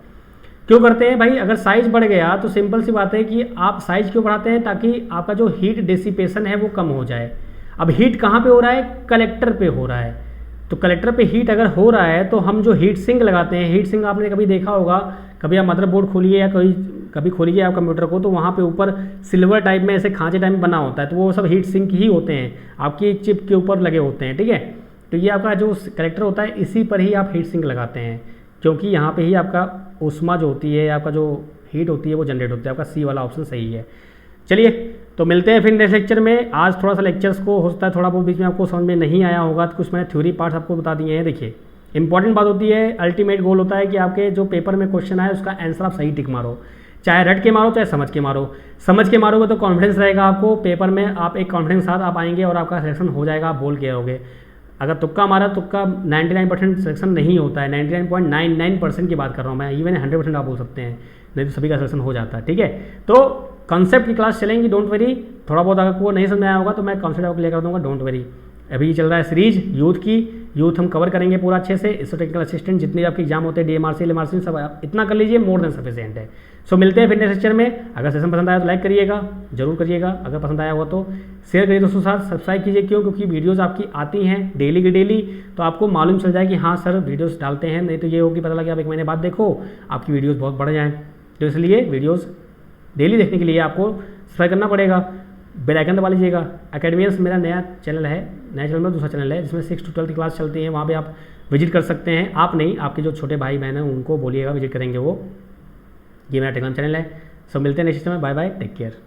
क्यों करते हैं भाई, अगर साइज़ बढ़ गया तो सिंपल सी बात है कि आप साइज़ क्यों बढ़ाते हैं, ताकि आपका जो हीट डिसिपेशन है वो कम हो जाए। अब हीट कहाँ पे हो रहा है, कलेक्टर पे हो रहा है। तो कलेक्टर पे हीट अगर हो रहा है तो हम जो हीट सिंक लगाते हैं, हीट सिंक आपने कभी देखा होगा, कभी आप मदरबोर्ड खोलिए या कभी खोलिए आप कंप्यूटर को, तो वहाँ पे ऊपर सिल्वर टाइप में ऐसे खांचे टाइप में बना होता है, तो वो सब हीट सिंक ही होते हैं, आपकी चिप के ऊपर लगे होते हैं, ठीक है। तो ये आपका जो कलेक्टर होता है इसी पर ही आप हीट सिंक लगाते हैं, क्योंकि यहाँ पे ही आपका ऊष्मा जो होती है, आपका जो हीट होती है वो जनरेट होती है। आपका सी वाला ऑप्शन सही है। चलिए तो मिलते हैं फिर नेक्स्ट लेक्चर में। आज थोड़ा सा लेक्चर्स को हो सकता है थोड़ा बहुत बीच में आपको समझ में नहीं आया होगा, तो कुछ मैंने थ्योरी पार्ट्स आपको बता दिए हैं। देखिए इंपॉर्टेंट बात होती है, अल्टीमेट गोल होता है कि आपके जो पेपर में क्वेश्चन आए उसका आंसर आप सही टिक मारो, चाहे रट के मारो चाहे समझ के मारो। समझ के मारोगे तो कॉन्फिडेंस रहेगा आपको, पेपर में आप एक कॉन्फिडेंस के साथ आप आएंगे और आपका सिलेक्शन हो जाएगा, आप बोल के आओगे। अगर तुक्का मारा, तुक्का 99% सिलेक्शन नहीं होता है, 99.99% की बात कर रहा हूँ मैं, इवन 100% आप बोल सकते हैं, नहीं तो सभी का सिलेक्शन हो जाता है, ठीक है। तो कॉन्सेप्ट की क्लास चलेंगी, डोंट वरी। थोड़ा बहुत अगर को नहीं समझ में आया होगा तो मैं कॉन्सेप्ट आपको क्लियर कर दूँगा, डोंट वरी। अभी चल रहा है सीरीज यूथ की, यूथ हम कवर करेंगे पूरा अच्छे से। इससे टेक्निकल असिस्टेंट जितने भी आपके एग्जाम होते हैं, DMRC LMRC सब आप इतना कर लीजिए, मोर देन सफिशिएंट है। सो मिलते हैं फिर नेक्स्ट लेक्चर में। अगर सेशन पसंद आया तो लाइक करिएगा, जरूर करिएगा। अगर पसंद आया होगा तो शेयर करिए दोस्तों के साथ, सब्सक्राइब कीजिए। क्यों? क्योंकि वीडियोस आपकी आती हैं डेली की डेली, तो आपको मालूम चल जाए कि हाँ सर वीडियोस डालते हैं, नहीं तो ये हो कि पता लगे आप 1 महीने बाद देखो आपकी वीडियोस बहुत बढ़ जाएँ। तो इसलिए वीडियोज़ डेली देखने के लिए आपको सब्सक्राइब करना पड़ेगा, बेल आइकन दबा लीजिएगा। एकेडमियंस मेरा नया चैनल है, नया चैनल में दूसरा चैनल है जिसमें 6 to 12 की क्लास चलती है, वहाँ पे आप विजिट कर सकते हैं। आप नहीं, आपके जो छोटे भाई बहन हैं उनको बोलिएगा विजिट करेंगे वो। ये मेरा टेलीग्राम चैनल है। सब मिलते हैं नेक्स्ट टाइम में, बाय बाय, टेक केयर।